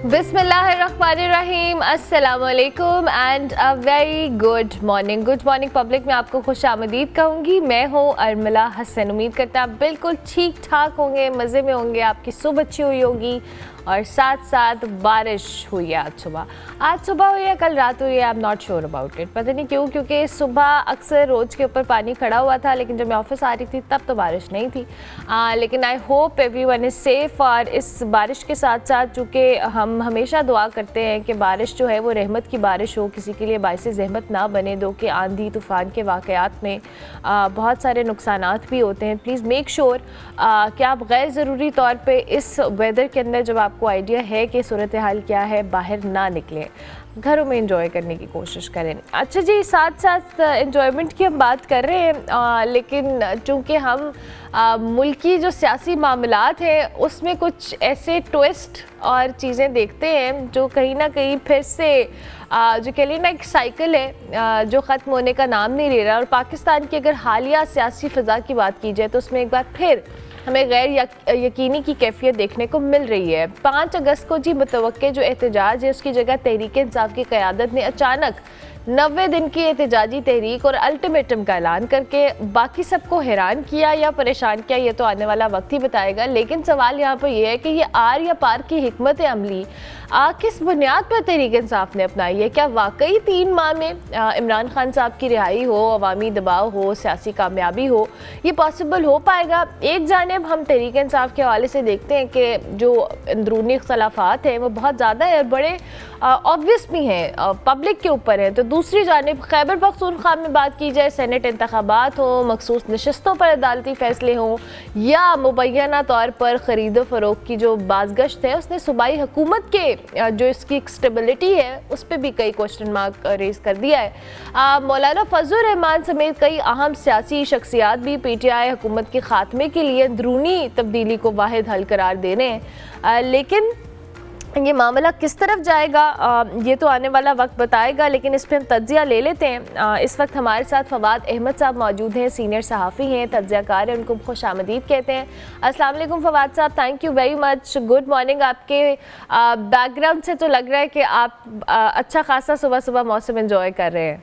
बिस्मिल्लाहिर्रहमानिर्रहीम, अस्सलामुअलैकुम and a very good morning. Good morning public में आपको खुश आमदीद कहूँगी। मैं हूँ अरमला हसन। उम्मीद करते हैं आप बिल्कुल ठीक ठाक होंगे, मज़े में होंगे, आपकी सुबह अच्छी हुई होगी और साथ साथ बारिश हुई है। आज सुबह हुई है, कल रात हुई है, I am not sure about it. पता नहीं क्यों, क्योंकि सुबह अक्सर रोड के ऊपर पानी खड़ा हुआ था, लेकिन जब मैं ऑफिस आ रही थी तब तो बारिश नहीं थी। लेकिन I hope everyone is safe. और इस बारिश के साथ साथ चूँकि हम हमेशा दुआ करते हैं कि बारिश जो है वो रहमत की बारिश हो, किसी के लिए बाइस ज़हमत ना बने दो कि आंधी तूफ़ान के वाक़यात में बहुत सारे नुकसानात भी होते हैं। प्लीज़ मेक श्योर कि आप गैर ज़रूरी तौर पे इस वेदर के अंदर, जब आपको आइडिया है कि सूरत हाल क्या है, बाहर ना निकलें, घरों में एंजॉय करने की कोशिश करें। अच्छा जी, साथ साथ एंजॉयमेंट की हम बात कर रहे हैं, लेकिन चूँकि हम मुल्की जो सियासी मामलात हैं उसमें कुछ ऐसे ट्विस्ट और चीज़ें देखते हैं जो कहीं ना कहीं फिर से जो कह लीजिए ना एक साइकिल है जो ख़त्म होने का नाम नहीं ले रहा। और पाकिस्तान की अगर हालिया सियासी फ़िज़ा की बात की जाए तो उसमें एक बार फिर हमें गैर यकीनी की कैफियत देखने को मिल रही है। 5 अगस्त को जी मुतवक्के जो एहतजाज है उसकी जगह तहरीक इंसाफ की क़यादत ने अचानक 90 दिन की एहतजाजी तहरीक और अल्टीमेटम का ऐलान करके बाकी सबको हैरान किया या परेशान किया, ये तो आने वाला वक्त ही बताएगा। लेकिन सवाल यहाँ पर यह है कि ये आर या पार की हिकमत अमली किस बुनियाद पर तहरीक इंसाफ ने अपनाई है? क्या वाकई 3 माह में इमरान खान साहब की रिहाई हो, अवामी दबाव हो, सियासी कामयाबी हो, ये पॉसिबल हो पाएगा? एक जानिब हम तहरीक इंसाफ के हवाले से देखते हैं कि जो अंदरूनी इख्तलाफात हैं वो बहुत ज़्यादा है और बड़े ऑब्वियस भी हैं, पब्लिक के ऊपर है। तो दूसरी जानिब खैबर पख्तूनख्वा में बात की जाए, सेनेट इंतखाबात हो, मखसूस नशस्तों पर अदालती फ़ैसले हों या मुबैना तौर पर ख़रीदो फ़रोख्त की जो बाज़गश्त है, उसने सूबाई हुकूमत के जो इसकी स्टेबिलिटी है उस पर भी कई क्वेश्चन मार्क रेज़ कर दिया है। मौलाना फजल रहमान समेत कई अहम सियासी शख्सियात भी PTI हुकूमत के ख़ात्मे के लिए अंदरूनी तब्दीली को वाहिद हल करार दे रहे हैं। लेकिन ये मामला किस तरफ जाएगा ये तो आने वाला वक्त बताएगा, लेकिन इस पर हम तज्ज़िया ले लेते हैं। इस वक्त हमारे साथ फवाद अहमद साहब मौजूद हैं, सीनियर सहाफ़ी हैं, तज्ज़ियाकार हैं, उनको खुश आमदीद कहते हैं। अस्सलाम वालेकुम फवाद साहब, thank you very much, good morning. आपके बैकग्राउंड से तो लग रहा है कि आप अच्छा खासा सुबह सुबह मौसम एंजॉय कर रहे हैं।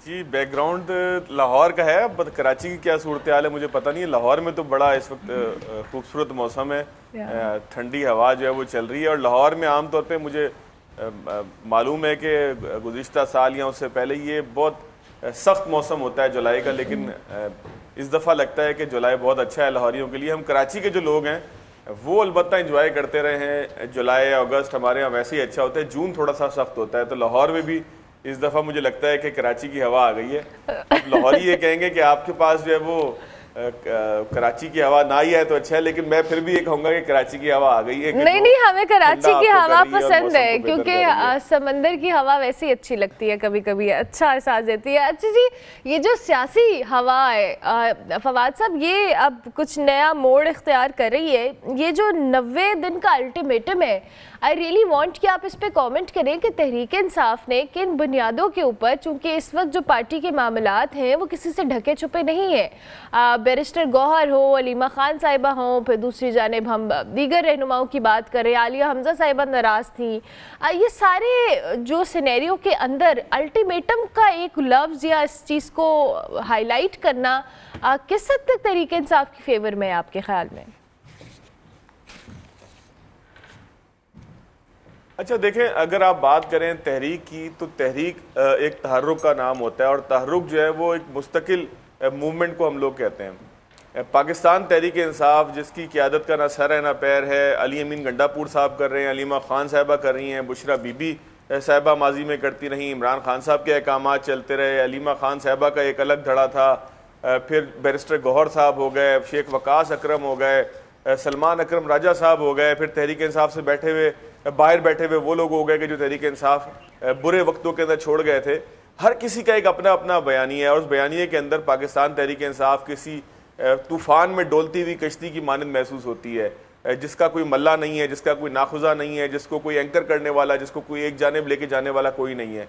जी, बैकग्राउंड लाहौर का है, अब कराची की क्या सूरत हाल है मुझे पता नहीं है। लाहौर में तो बड़ा इस वक्त खूबसूरत मौसम है, ठंडी हवा जो है वो चल रही है। और लाहौर में आम तौर पे मुझे मालूम है कि गुज़िश्ता साल या उससे पहले ये बहुत सख्त मौसम होता है जुलाई का, लेकिन इस दफ़ा लगता है कि जुलाई बहुत अच्छा है लाहौरियों के लिए। हम कराची के जो लोग हैं वो अलबत्ता इंजॉय करते रहे हैं, जुलाई अगस्त हमारे यहाँ वैसे ही अच्छा होता है, जून थोड़ा सा सख्त होता है। तो लाहौर में भी इस दफ़ा मुझे लगता है कि कराची की हवा आ गई है। अब लाहौरी ये कहेंगे कि आपके पास जो है वो कराची की हवा ना ही है तो अच्छा है, लेकिन मैं फिर भी ये कहूँगा कि कराची की हवा आ गई है। नहीं, हमें कराची की हवा पसंद है, क्योंकि समंदर की हवा वैसे ही अच्छी लगती है, कभी कभी अच्छा एहसास देती है। अच्छा जी, ये जो सियासी हवा है फवाद साहब, ये अब कुछ नया मोड़ इख्तियार कर रही है। ये जो 90 दिन का अल्टीमेटम है, आई रियली वांट कि आप इस पे कमेंट करें कि तहरीक इंसाफ ने किन बुनियादों के ऊपर, चूँकि इस वक्त जो पार्टी के मामलात हैं वो किसी से ढके छुपे नहीं हैं। बैरिस्टर गौहर हो, अलीमा खान साहिबा हो, फिर दूसरी जानिब हम दीगर रहनुमाओं की बात करें, आलिया हमजा साहिबा नाराज़ थी। ये सारे जो सिनेरियो के अंदर अल्टीमेटम का एक लफ्ज़ या इस चीज़ को हाईलाइट करना किस हद तक तहरीक इंसाफ की फेवर में है आपके ख्याल में? अच्छा देखें, अगर आप बात करें तहरीक की तो तहरीक एक तहर्रुक का नाम होता है, और तहर्रुक जो है वो एक मुस्तकिल मूवमेंट को हम लोग कहते हैं। पाकिस्तान तहरीक इंसाफ जिसकी क़यादत का ना सर है ना पैर है, अली अमीन गंडापुर साहब कर रहे हैं, अलीमा खान साहिबा कर रही हैं, बुशरा बीबी साहिबा माजी में करती रहीं, इमरान खान साहब के अहकाम चलते रहे, अलीमा खान साहिबा का एक अलग धड़ा था, फिर बैरिस्टर गौहर साहब हो गए, शेख वकास अकरम हो गए, सलमान अकरम राजा साहब हो गए, फिर तहरीक इंसाफ से बैठे हुए बाहर बैठे हुए वो लोग हो गए कि जो तहरीक इंसाफ बुरे वक्तों के अंदर छोड़ गए थे। हर किसी का एक अपना अपना बयानिया है, और उस बयानिए के अंदर पाकिस्तान तहरीक इंसाफ किसी तूफ़ान में डोलती हुई कश्ती की मानंद महसूस होती है, जिसका कोई मल्ला नहीं है, जिसका कोई नाखुजा नहीं है, जिसको कोई एंकर करने वाला, जिसको कोई एक जानिब लेके जाने वाला कोई नहीं है।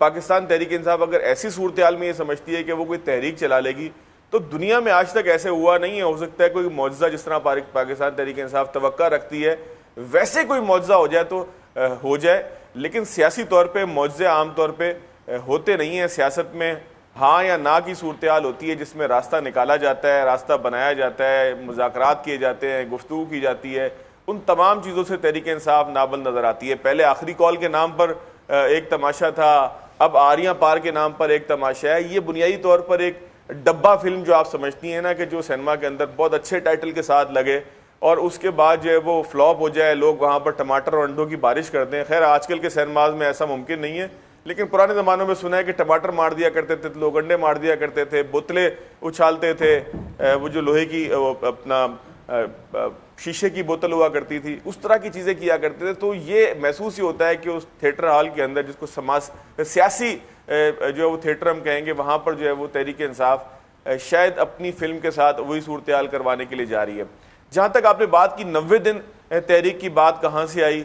पाकिस्तान तहरीक इंसाफ अगर ऐसी सूरत हाल में ये समझती है कि वो कोई तहरीक चला लेगी तो दुनिया में आज तक ऐसे हुआ नहीं है। हो सकता है कोई मौजज़ा जिस तरह पाकिस्तान तहरीक इंसाफ तवक्का रखती है वैसे कोई मौजज़ा हो जाए तो हो जाए, लेकिन सियासी तौर पे मौजज़े आम तौर पे होते नहीं हैं। सियासत में हाँ या ना की सूरत हाल होती है जिसमें रास्ता निकाला जाता है, रास्ता बनाया जाता है, मुज़ाकरात किए जाते हैं, गुफ्तगू की जाती है। उन तमाम चीज़ों से तहरीक इंसाफ नाबंद नज़र आती है। पहले आखिरी कॉल के नाम पर एक तमाशा था, अब आरियां पार के नाम पर एक तमाशा है। ये बुनियादी तौर पर एक डब्बा फिल्म जो आप समझती हैं ना कि जो सिनेमा के अंदर बहुत अच्छे टाइटल के साथ लगे और उसके बाद जो है वो फ्लॉप हो जाए, लोग वहाँ पर टमाटर और अंडों की बारिश करते हैं। खैर आजकल के सिनेमाज में ऐसा मुमकिन नहीं है, लेकिन पुराने ज़मानों में सुना है कि टमाटर मार दिया करते थे, लोग अंडे मार दिया करते थे, बोतलें उछालते थे, वो जो लोहे की अपना शीशे की बोतल हुआ करती थी, उस तरह की चीज़ें किया करते थे। तो ये महसूस ही होता है कि उस थिएटर हॉल के अंदर, जिसको समाज सियासी जो है वो थिएटर हम कहेंगे, वहाँ पर जो है वो तहरीक इंसाफ शायद अपनी फिल्म के साथ वही सूरत हाल करवाने के लिए जा रही है। जहाँ तक आपने बात की 90 दिन तहरीक की बात कहाँ से आई,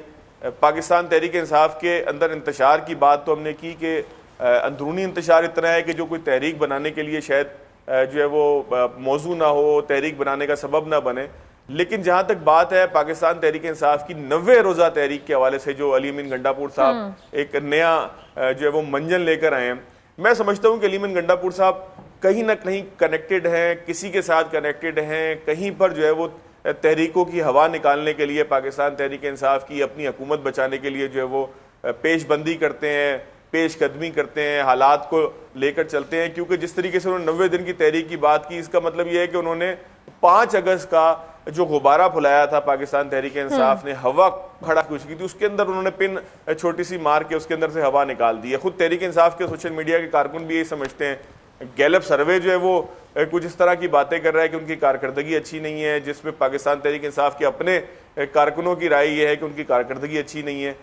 पाकिस्तान तहरीक इंसाफ के अंदर इंतशार की बात तो हमने की कि अंदरूनी इंतशार इतना है कि जो कोई तहरीक बनाने के लिए शायद जो है वो मौजू ना हो, तहरीक बनाने का सबब ना बने। लेकिन जहाँ तक बात है पाकिस्तान तहरीक इंसाफ की 90 रोज़ा तहरीक के हवाले से, जो अली अमीन गंडापुर साहब एक नया जो है वो मंजन लेकर आए हैं, मैं समझता हूँ कि अली अमीन गंडापुर साहब कहीं ना कहीं कनेक्टेड हैं, किसी के साथ कनेक्टेड हैं, कहीं पर जो है वो तहरीकों की हवा निकालने के लिए, पाकिस्तान तहरीक इंसाफ की अपनी हुकूमत बचाने के लिए जो है वो पेशबंदी करते हैं, पेशकदमी करते हैं, हालात को लेकर चलते हैं। क्योंकि जिस तरीके से उन्होंने 90 दिन की तहरीक की बात की, इसका मतलब ये है कि उन्होंने 5 अगस्त का जो गुब्बारा फुलाया था पाकिस्तान तहरीक इंसाफ ने, हवा खड़ा कुछ की थी, उसके अंदर उन्होंने पिन छोटी सी मार के उसके अंदर से हवा निकाल दी है। खुद तहरीक इंसाफ के सोशल मीडिया के कारकुन भी यही समझते हैं। गैलप सर्वे जो है वो कुछ इस तरह की बातें कर रहा है कि उनकी कारकर्दगी अच्छी नहीं है, जिसमें पाकिस्तान तहरीक इंसाफ के अपने कारकुनों की राय ये है कि उनकी कारकर्दगी अच्छी नहीं है।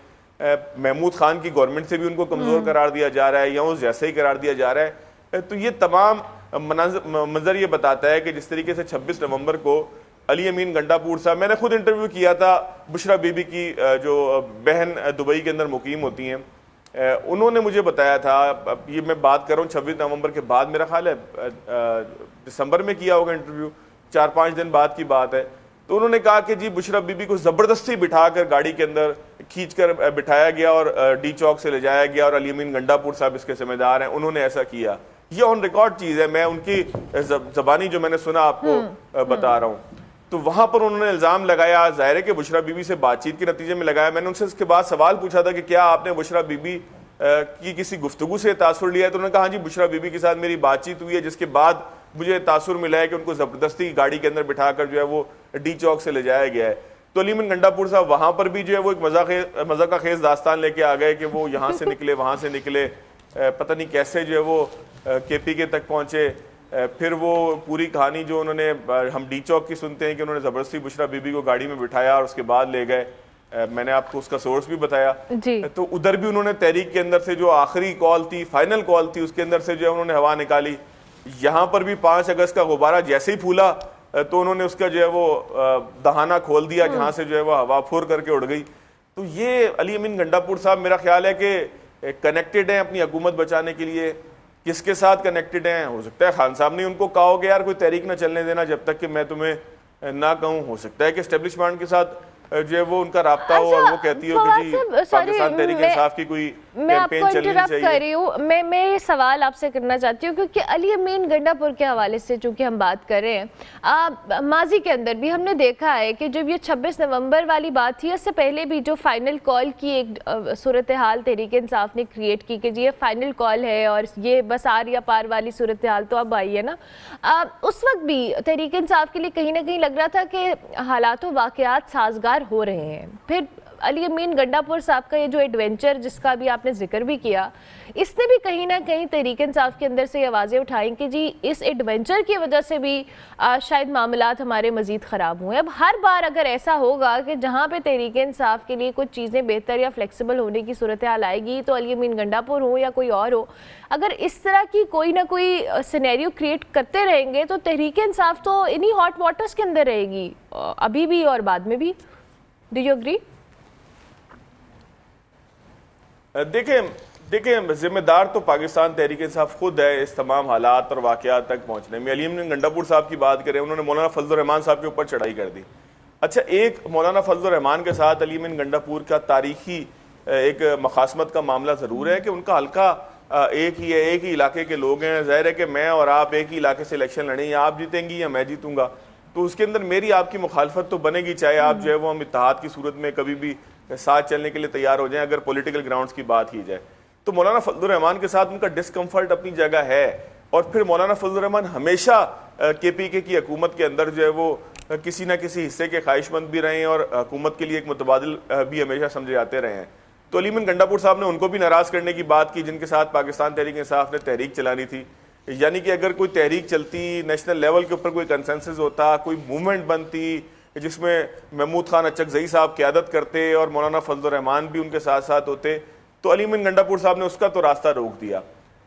महमूद खान की गवर्नमेंट से भी उनको कमज़ोर करार दिया जा रहा है या उस जैसे ही करार दिया जा रहा है। तो ये तमाम मंजर ये बताता है कि जिस तरीके से 26 नवंबर को अली अमीन गंडापुर साहब, मैंने खुद इंटरव्यू किया था बुशरा बीबी की जो बहन दुबई के अंदर मुकीम होती हैं, उन्होंने मुझे बताया था, ये मैं बात कर रहा हूँ 26 नवंबर के बाद, मेरा ख्याल है दिसंबर में किया होगा इंटरव्यू, 4-5 दिन बाद की बात है। तो उन्होंने कहा कि जी बुशरा बीबी को ज़बरदस्ती बिठाकर गाड़ी के अंदर खींचकर बिठाया गया और डी चौक से ले जाया गया और अली अमीन गंडापुर साहब इसके जिम्मेदार हैं, उन्होंने ऐसा किया। ये ऑन रिकॉर्ड चीज़ है, मैं उनकी ज़बानी जो मैंने सुना आपको बता रहा हूँ। तो वहाँ पर उन्होंने इल्ज़ाम लगाया, ज़ाहिर है कि बुशरा बीबी से बातचीत के नतीजे में लगाया। मैंने उनसे इसके बाद सवाल पूछा था कि क्या आपने बुशरा बीबी की किसी गुफ्तगू से तासुर लिया है, तो उन्होंने कहा हाँ जी बुशरा बीबी के साथ मेरी बातचीत हुई है, जिसके बाद मुझे तासुर मिला है कि उनको ज़बरदस्ती गाड़ी के अंदर बिठाकर जो है वो डी चौक से ले जाया गया है। तो अली अमीन गंडापुर साहब वहाँ पर भी जो है वो एक मज़ा का खेज दास्तान लेके आ गए कि वो यहाँ से निकले, वहाँ से निकले, पता नहीं कैसे जो है वो KPK तक पहुँचे। फिर वो पूरी कहानी जो उन्होंने, हम डी चौक की सुनते हैं कि उन्होंने ज़बरदस्ती बुशरा बीबी को गाड़ी में बिठाया और उसके बाद ले गए। मैंने आपको उसका सोर्स भी बताया जी। तो उधर भी उन्होंने तहरीक के अंदर से जो आखिरी कॉल थी, फाइनल कॉल थी, उसके अंदर से जो है उन्होंने हवा निकाली। यहाँ पर भी 5 अगस्त का गुब्बारा जैसे ही फूला तो उन्होंने उसका जो है वो दहाना खोल दिया, जहाँ से जो है वो हवा फुर करके उड़ गई। तो ये अली अमीन गंडापुर साहब मेरा ख्याल है कि कनेक्टेड हैं अपनी हुकूमत बचाने के लिए। किसके साथ कनेक्टेड हैं? हो सकता है खान साहब ने उनको कहा हो कि यार कोई तहरीक ना चलने देना जब तक कि मैं तुम्हें ना कहूँ। हो सकता है कि एस्टेब्लिशमेंट के साथ जो है वो उनका राब्ता हो और वो कहती हो कि जी पाकिस्तान तहरीक इंसाफ की कोई कैंपेन चलनी चाहिए। कर रही हूँ मैं ये सवाल आपसे करना चाहती हूँ क्योंकि अली अमीन गंडापुर के हवाले से चूंकि हम बात कर रहे हैं, माजी के अंदर भी हमने देखा है कि जब ये 26 नवंबर वाली बात थी, इससे पहले भी जो फाइनल कॉल की एक सूरत हाल तहरीक इंसाफ ने क्रिएट की कि जी ये फाइनल कॉल है और ये बस आर या पार वाली सूरत हाल तो अब आई है ना, उस वक्त भी तहरीक इंसाफ के लिए कहीं ना कहीं लग रहा था कि हालात व वाक़यात साजगार हो रहे हैं। फिर अली अमीन गंडापुर साहब का ये जो एडवेंचर जिसका भी आपने जिक्र भी किया, इसने भी कहीं ना कहीं तहरीक इंसाफ के अंदर से आवाज़ें उठाई कि जी इस एडवेंचर की वजह से भी शायद मामलात हमारे मज़ीद ख़राब हुए। अब हर बार अगर ऐसा होगा कि जहाँ पे तहरीक इंसाफ के लिए कुछ चीज़ें बेहतर या फ्लेक्सिबल होने की सूरत हाल आएगी, तो अली अमीन गंडापुर हो या कोई और हो, अगर इस तरह की कोई ना कोई सिनेरियो क्रिएट करते रहेंगे तो तहरीक इंसाफ तो इन्हीं हॉट वाटर्स के अंदर रहेगी अभी भी और बाद में भी। Do you agree? देखें, देखिए, जिम्मेदार तो पाकिस्तान तहरीक इंसाफ खुद है इस तमाम हालात और वाक़यात तक पहुँचने में। अली इब्न गंडापुर साहब की बात करें, उन्होंने मौलाना फजल रहमान साहब के ऊपर चढ़ाई कर दी। अच्छा, एक मौलाना फजल रहमान के साथ अली इब्न गंडापुर का तारीखी एक मखासमत का मामला ज़रूर है कि उनका हल्का एक ही है, एक ही इलाके के लोग हैं। ज़ाहिर है कि मैं और आप एक ही इलाके से इलेक्शन लड़ें, या आप जीतेंगी या मैं जीतूंगा, तो उसके अंदर मेरी आपकी मुखालफत तो बनेगी, चाहे आप जो है वो हम इत्तेहाद की सूरत में कभी भी साथ चलने के लिए तैयार हो जाएं, अगर पॉलिटिकल ग्राउंड्स की बात की जाए। तो मौलाना फजल रहमान के साथ उनका डिस्कम्फर्ट अपनी जगह है, और फिर मौलाना फजल रहमान हमेशा KPK की हुकूमत के अंदर जो है वो किसी ना किसी हिस्से के ख्वाहिशमंद भी रहे हैं और हुकूमत के लिए एक मुतबादिल भी हमेशा समझे जाते रहे हैं। तो अली इब्न गंडापुर साहब ने उनको भी नाराज़ करने की बात की जिनके साथ पाकिस्तान तहरीक इंसाफ ने तहरीक चलानी थी। यानी कि अगर कोई तहरीक चलती, नेशनल लेवल के ऊपर कोई कंसेंसस होता, कोई मूवमेंट बनती जिसमें महमूद खान अचकजई साहब क़यादत करते और मौलाना फजल रहमान भी उनके साथ साथ होते, तो अली इब्न गंडापुर साहब ने उसका तो रास्ता रोक दिया।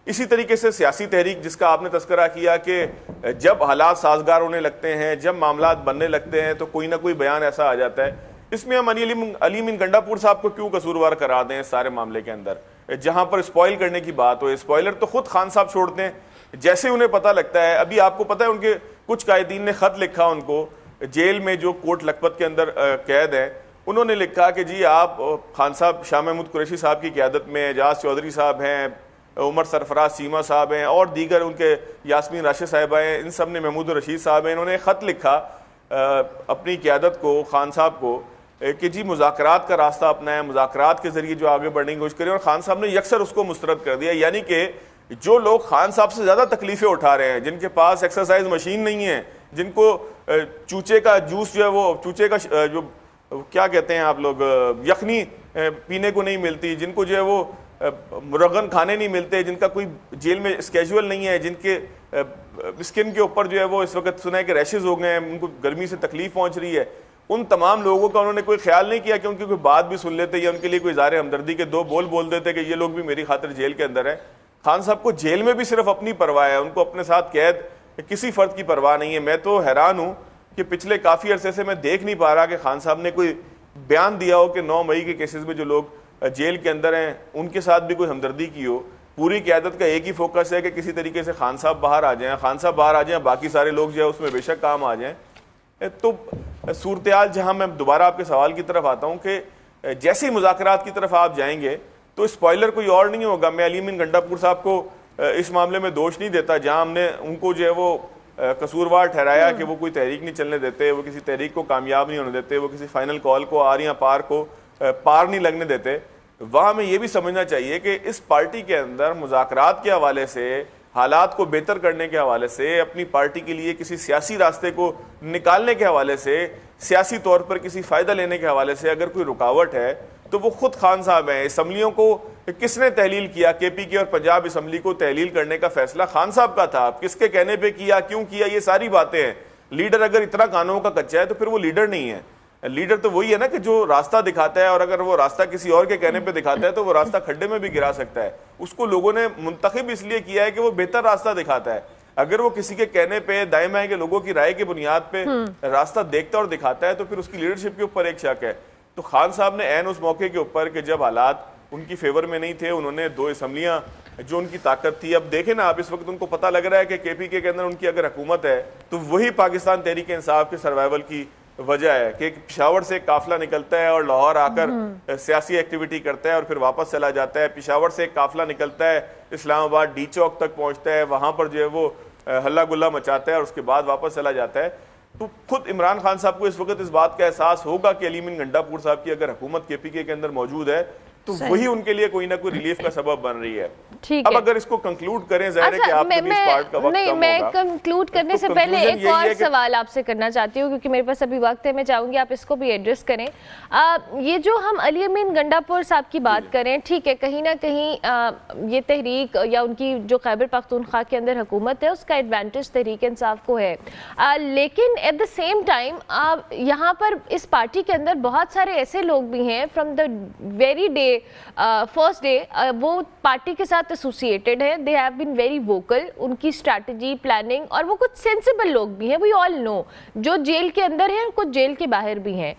इसी तरीके से सियासी तहरीक जिसका आपने तस्करा किया कि जब हालात साजगार होने लगते हैं, जब मामलात बनने लगते हैं, तो कोई ना कोई बयान ऐसा आ जाता है। इसमें हम अली इब्न गंडापुर साहब को क्यों कसूरवार करा दें इस सारे मामले के अंदर, जहां पर स्पॉइल करने की बात हो। स्पॉइलर तो खुद खान साहब छोड़ते हैं, जैसे उन्हें पता लगता है। अभी आपको पता है उनके कुछ कायदीन ने खत लिखा उनको, जेल में जो कोट लखपत के अंदर कैद है, उन्होंने लिखा कि जी आप खान साहब शाह महमूद कुरैशी साहब की क़यादत में एजाज चौधरी साहब हैं, उमर सरफराज सीमा साहब हैं और दीगर उनके यास्मीन राशिद साहिबा हैं, इन सब ने महमूद रशीद साहब हैं, इन्होंने ख़त लिखा अपनी क़यादत को, खान साहब को, कि जी मुज़ाकरात का रास्ता अपनाएं, मुज़ाकरात के ज़रिए जो आगे बढ़ने की कोशिश करें। और खान साहब ने यकसर उसको मुस्तरद कर दिया। यानी कि जो लोग खान साहब से ज़्यादा तकलीफ़ें उठा रहे हैं, जिनके पास एक्सरसाइज मशीन नहीं है, जिनको चूचे का जूस जो है वो, चूचे का जो क्या कहते हैं आप लोग, यखनी पीने को नहीं मिलती, जिनको जो है वो मुरगन खाने नहीं मिलते, जिनका कोई जेल में स्केजुअल नहीं है, जिनके स्किन के ऊपर जो है वो इस वक्त सुना है कि रैशेज हो गए हैं, उनको गर्मी से तकलीफ पहुंच रही है, उन तमाम लोगों का उन्होंने कोई ख्याल नहीं किया कि उनकी कोई बात भी सुन लेते या उनके लिए कोई इज़हार हमदर्दी के दो बोल देते कि ये लोग भी मेरी खातिर जेल के अंदर है। खान साहब को जेल में भी सिर्फ अपनी परवाह है, उनको अपने साथ कैद किसी फ़र्द की परवाह नहीं है। मैं तो हैरान हूँ कि पिछले काफ़ी अरसे से मैं देख नहीं पा रहा कि खान साहब ने कोई बयान दिया हो कि 9 मई के केसेस में जो लोग जेल के अंदर हैं उनके साथ भी कोई हमदर्दी की हो। पूरी क़यादत का एक ही फोकस है कि किसी तरीके से खान साहब बाहर आ जाएं, खान साहब बाहर आ जाएं, बाकी सारे लोग जो है उसमें बेशक काम आ जाएं। तो सूरत हाल, जहाँ मैं दोबारा आपके सवाल की तरफ आता हूँ कि जैसे ही मुज़ाकरात की तरफ आप जाएंगे तो स्पॉइलर कोई और नहीं होगा। मैं अली इब्न गंडापुर साहब को इस मामले में दोष नहीं देता, जहाँ हमने उनको जो है वो कसूरवार ठहराया कि वो कोई तहरीक नहीं चलने देते, वो किसी तहरीक को कामयाब नहीं होने देते, वो किसी फाइनल कॉल को आर या पार को पार नहीं लगने देते। वहाँ हमें ये भी समझना चाहिए कि इस पार्टी के अंदर मुज़ाकरात के हवाले से, हालात को बेहतर करने के हवाले से, अपनी पार्टी के लिए किसी सियासी रास्ते को निकालने के हवाले से, सियासी तौर पर किसी फ़ायदा लेने के हवाले से अगर कोई रुकावट है तो वो खुद खान साहब हैं। असम्बलियों को किसने तहलील किया? KPK और पंजाब असम्बली को तहलील करने का फैसला खान साहब का था। किसके कहने पे किया, क्यों किया, ये सारी बातें हैं। लीडर अगर इतना कानूनों का कच्चा है तो फिर वो लीडर नहीं है। लीडर तो वही है ना कि जो रास्ता दिखाता है, और अगर वो रास्ता किसी और के कहने पे दिखाता है तो वो रास्ता खड्डे में भी गिरा सकता है। उसको लोगों ने मुंतखब इसलिए किया है कि वो बेहतर रास्ता दिखाता है। अगर वो किसी के कहने पे, दाएं बाएं के लोगों की राय की बुनियाद पे रास्ता देखता और दिखाता है तो फिर उसकी लीडरशिप के ऊपर एक शक है। तो खान साहब ने ऐन उस मौके के ऊपर कि जब हालात उनकी फेवर में नहीं थे, उन्होंने 2 असम्बलियाँ जो उनकी ताकत थी, अब देखें ना आप, इस वक्त उनको पता लग रहा है कि KPK के अंदर उनकी अगर हुकूमत है तो वही पाकिस्तान तहरीक इंसाफ के सर्वाइवल की वजह है कि पिशावर से एक काफिला निकलता है और लाहौर आकर सियासी एक्टिविटी करता है और फिर वापस चला जाता है। पिशावर से एक काफिला निकलता है, इस्लामाबाद डी चौक तक पहुंचता है, वहां पर जो है वो हल्ला गुल्ला मचाता है और उसके बाद वापस चला जाता है। तो खुद इमरान खान साहब को इस वक्त इस बात का एहसास होगा कि अली इब्न गंडापुर साहब की अगर हुकूमत KPK के अंदर मौजूद है तो वही उनके लिए कोई ना कोई रिलीफ का सबब बन रही है। अब अगर इसको कंक्लूड करें, जाहिर है कि आपके भी इस पार्ट का वक्त नहीं, कम मैं होगा। कंक्लूड करने से पहले एक और सवाल आपसे करना चाहती हूँ क्योंकि मेरे पास अभी वक्त है, मैं चाहूंगी आप इसको भी एड्रेस करें। ये जो हम अली इब्न गंडापुर साहब की बात करें, ठीक है, कहीं ना कहीं ये तहरीक या उनकी जो खैबर पख्तूनख्वा के अंदर हुकूमत है उसका एडवांटेज तहरीक इंसाफ को है, लेकिन एट द सेम टाइम यहाँ पर इस पार्टी के अंदर बहुत सारे ऐसे लोग भी हैं from the very day, first day वो पार्टी के साथ एसोसिएटेड है, they have been very vocal, उनकी स्ट्रैटेजी, प्लानिंग, और वो कुछ सेंसिबल लोग भी हैं, वी ऑल नो, जो जेल के अंदर हैं, कुछ जेल के बाहर भी हैं।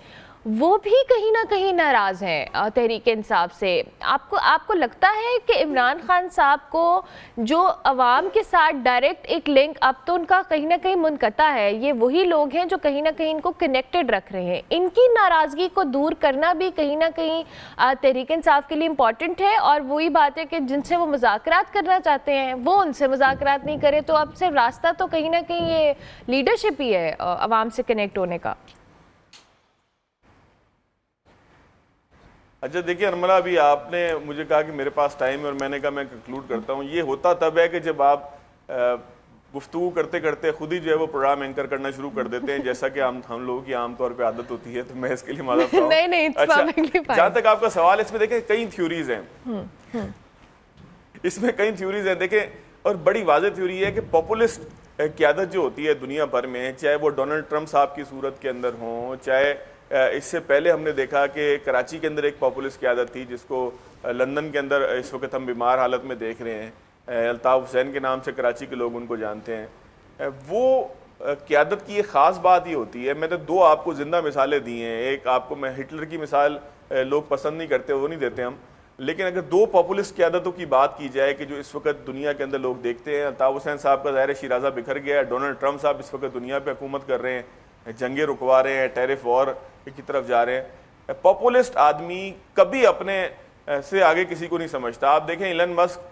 वो भी कहीं ना कहीं नाराज़ हैं तहरीक इंसाफ से। आपको लगता है कि इमरान खान साहब को जो अवाम के साथ डायरेक्ट एक लिंक अब तो उनका कहीं ना कहीं मुनक़ता है, ये वही लोग हैं जो कहीं ना कहीं इनको कनेक्टेड रख रहे हैं, इनकी नाराज़गी को दूर करना भी कहीं ना कहीं तहरीक इंसाफ के लिए इम्पॉर्टेंट है। और वही बात है कि जिनसे वो मुज़ाकरात करना चाहते हैं वो उनसे मुज़ाकरात नहीं करे, तो अब सिर्फ रास्ता तो कहीं ना कहीं ये लीडरशिप ही है अवाम से कनेक्ट होने का। अच्छा देखिए अर्मला, अभी आपने मुझे कहा कि मेरे पास टाइम है और मैंने कहा मैं कंक्लूड करता हूँ। ये होता तब है कि जब आप गुफ्तगू करते करते खुद ही जो है वो प्रोग्राम एंकर करना शुरू कर देते हैं, जैसा कि हम लोगों की आमतौर पे आदत होती है। तो मैं इसके लिए माफ़ी चाहूँ। नहीं, अच्छा, जहाँ तक आपका सवाल, इसमें देखें कई थ्योरीज हैं, इसमें कई थ्योरीज हैं देखें, और बड़ी वाज़ेह थ्योरी है कि पॉपुलिस्ट क़यादत जो होती है दुनिया भर में, चाहे वो डोनाल्ड ट्रंप साहब की सूरत के अंदर हों, चाहे इससे पहले हमने देखा कि कराची के अंदर एक पॉपुलिस्ट क़यादत थी जिसको लंदन के अंदर इस वक्त हम बीमार हालत में देख रहे हैं, अल्ताफ़ हुसैन के नाम से कराची के लोग उनको जानते हैं। वो क़यादत की एक ख़ास बात ये होती है, मैंने दो आपको ज़िंदा मिसालें दी हैं। एक आपको मैं हिटलर की मिसाल लोग पसंद नहीं करते, वो नहीं देते हम, लेकिन अगर दो पॉपुलिस्ट क़यादतों की बात की जाए कि जो इस वक्त दुनिया के अंदर लोग देखते हैं, अल्ताफ़ हुसैन साहब का ज़ाहिर शिराज़ा बिखर गया है, डोनाल्ड ट्रंप साहब इस वक्त दुनिया पर हुकूमत कर रहे हैं, जंगे रुकवा रहे हैं, टेरिफ वॉर की तरफ जा रहे हैं। पॉपुलिस्ट आदमी कभी अपने से आगे किसी को नहीं समझता। आप देखें इलन मस्क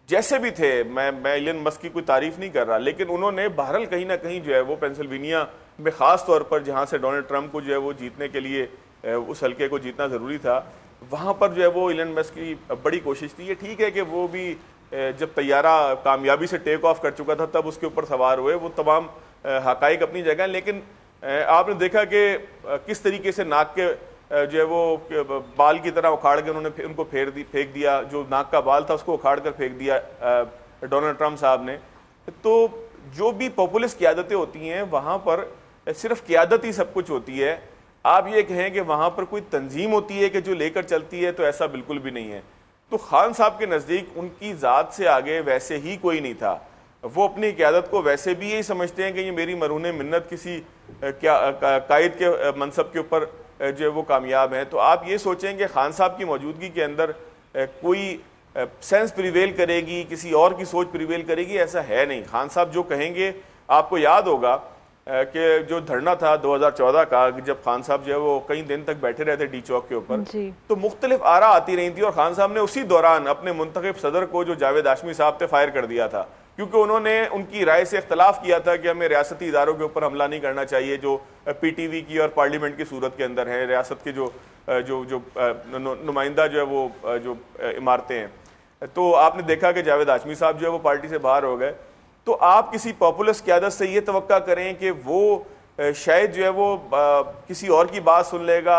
जैसे भी थे, मैं इलन मस्क की कोई तारीफ नहीं कर रहा, लेकिन उन्होंने बहरहाल कहीं ना कहीं जो है वो पेंसिल्वेनिया में ख़ास तौर पर जहाँ से डोनाल्ड ट्रंप को जो है वो जीतने के लिए उस हल्के को जीतना ज़रूरी था, वहाँ पर जो है वो इलन मस्क की बड़ी कोशिश थी। ये ठीक है कि वो भी जब तैयारा कामयाबी से टेक ऑफ कर चुका था तब उसके ऊपर सवार हुए, वो तमाम हक़ाइक़ अपनी जगह। लेकिन आपने देखा कि किस तरीके से नाक के जो है वो बाल की तरह उखाड़ के उन्होंने उनको फेंक दिया, जो नाक का बाल था उसको उखाड़ कर फेंक दिया डोनाल्ड ट्रंप साहब ने। तो जो भी पॉपुलिस्ट क़यादतें होती हैं वहाँ पर सिर्फ क़यादत ही सब कुछ होती है। आप ये कहें कि वहाँ पर कोई तंजीम होती है कि जो लेकर चलती है, तो ऐसा बिल्कुल भी नहीं है। तो खान साहब के नज़दीक उनकी ज़ात से आगे वैसे ही कोई नहीं था। वो अपनी क़यादत को वैसे भी यही समझते हैं कि ये मेरी मरहून मिन्नत किसी कायद के मनसब के ऊपर जो है वो कामयाब हैं। तो आप ये सोचें कि खान साहब की मौजूदगी के अंदर कोई सेंस प्रिवेल करेगी, किसी और की सोच प्रिवेल करेगी, ऐसा है नहीं। खान साहब जो कहेंगे, आपको याद होगा कि जो धरना था 2014 का, जब खान साहब जो है वो कई दिन तक बैठे रहते डी चौक के ऊपर, तो मुख्तलिफ आरा आती रही थी और खान साहब ने उसी दौरान अपने मुंतखब सदर को जो जावेद हाशमी साहब थे फायर कर दिया था, क्योंकि उन्होंने उनकी राय से इख्तलाफ किया था कि हमें रियासती इदारों के ऊपर हमला नहीं करना चाहिए जो पीटीवी की और पार्लियामेंट की सूरत के अंदर है, रियासत के जो नुमाइंदा जो है वो जो इमारतें हैं। तो आपने देखा कि जावेद हाशमी साहब जो है वो पार्टी से बाहर हो गए। तो आप किसी पॉपुलिस्ट क़यादत से ये तवक्का करें कि वो शायद जो है वो किसी और की बात सुन लेगा,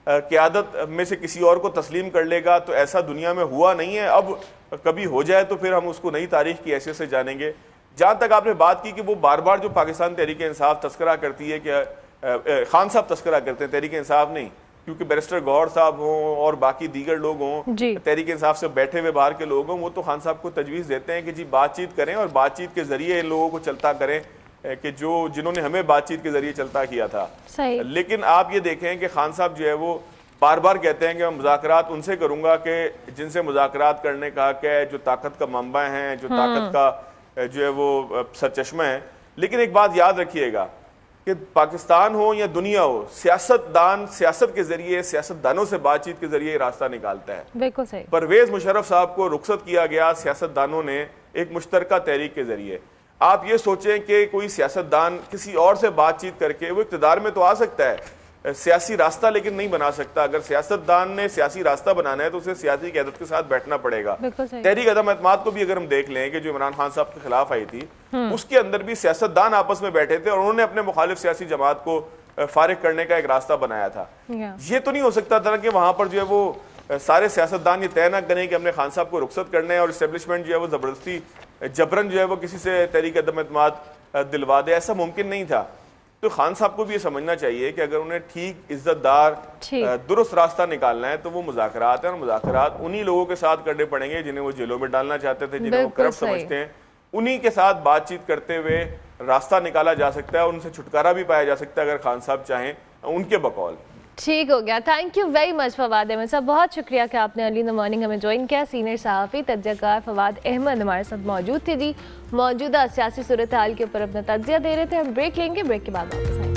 क़यादत में से किसी और को तस्लीम कर लेगा, तो ऐसा दुनिया में हुआ नहीं है। अब कभी हो जाए तो फिर हम उसको नई तारीख की हैसियत से जानेंगे। जहाँ तक आपने बात की कि वो बार बार जो पाकिस्तान तहरीक इंसाफ तस्करा करती है कि खान साहब तस्करा करते हैं, तहरीक इंसाफ नहीं, क्योंकि बैरिस्टर गौहर साहब हों और बाकी दीगर लोग हों, तहरीक इंसाफ से बैठे हुए बाहर के लोग हों, वो तो खान साहब को तजवीज़ देते हैं कि जी बातचीत करें और बातचीत के ज़रिए इन लोगों को चलता करें कि जिन्होंने हमें बातचीत के ज़रिए चलता किया था। लेकिन आप ये देखें कि खान साहब जो है वो बार बार कहते हैं कि मैं मुज़ाकरात उनसे करूँगा कि जिनसे मुज़ाकरात करने का हक़ है, जो ताकत का मंबा हैं, जो ताकत का जो है वो सरचश्मा है। लेकिन एक बात याद रखिएगा कि पाकिस्तान हो या दुनिया हो, सियासतदान सियासत के ज़रिए, सियासतदानों से बातचीत के ज़रिए रास्ता निकालता है। बिल्कुल सही। परवेज़ मुशर्रफ साहब को रुखसत किया गया सियासतदानों ने एक मुश्तरका तहरीक के ज़रिए। आप ये सोचें कि कोई सियासतदान किसी और से बातचीत करके वो इक़्तिदार में तो आ सकता है, सियासी रास्ता लेकिन नहीं बना सकता। अगर सियासतदान ने सियासी रास्ता बनाना है तो उसे सियासी क़यादत के साथ बैठना पड़ेगा। तहरीक अदम एतमाद को भी अगर हम देख लें कि जो इमरान खान साहब के खिलाफ आई थी, उसके अंदर भी सियासतदान आपस में बैठे थे और उन्होंने अपने मुखालिफ सियासी जमात को फारिग करने का एक रास्ता बनाया था। ये तो नहीं हो सकता था कि वहां पर जो है वो सारे सियासतदान ये तय ना करें कि हमने खान साहब को रुखसत करना है और इस्टेब्लिशमेंट जो है वो जबरदस्ती जबरन जो है वो किसी से तहरीक अदम एतमाद दिलवा दे, ऐसा मुमकिन नहीं था। तो खान साहब को भी ये समझना चाहिए कि अगर उन्हें ठीक, इज्जतदार, दुरुस्त रास्ता निकालना है तो वो मुज़ाकरात है, और मुज़ाकरात उन्हीं लोगों के साथ करने पड़ेंगे जिन्हें वो जेलों में डालना चाहते थे, जिन्हें वो करप्ट समझते हैं। उन्हीं के साथ बातचीत करते हुए रास्ता निकाला जा सकता है, उनसे छुटकारा भी पाया जा सकता है अगर खान साहब चाहें, उनके बकौल। ठीक हो गया। Thank you very much Fawad Ahmed साहब, बहुत शुक्रिया कि आपने अर्ली इन द मॉर्निंग हमें ज्वाइन किया। सीनियर सहाफ़ी तज्ज़ियाकार फवाद अहमद हमारे साथ मौजूद थे जी। मौजूदा सियासी सूरत हाल के ऊपर अपना तज्ज़िया दे रहे थे। हम ब्रेक लेंगे, ब्रेक के बाद वापस आएंगे।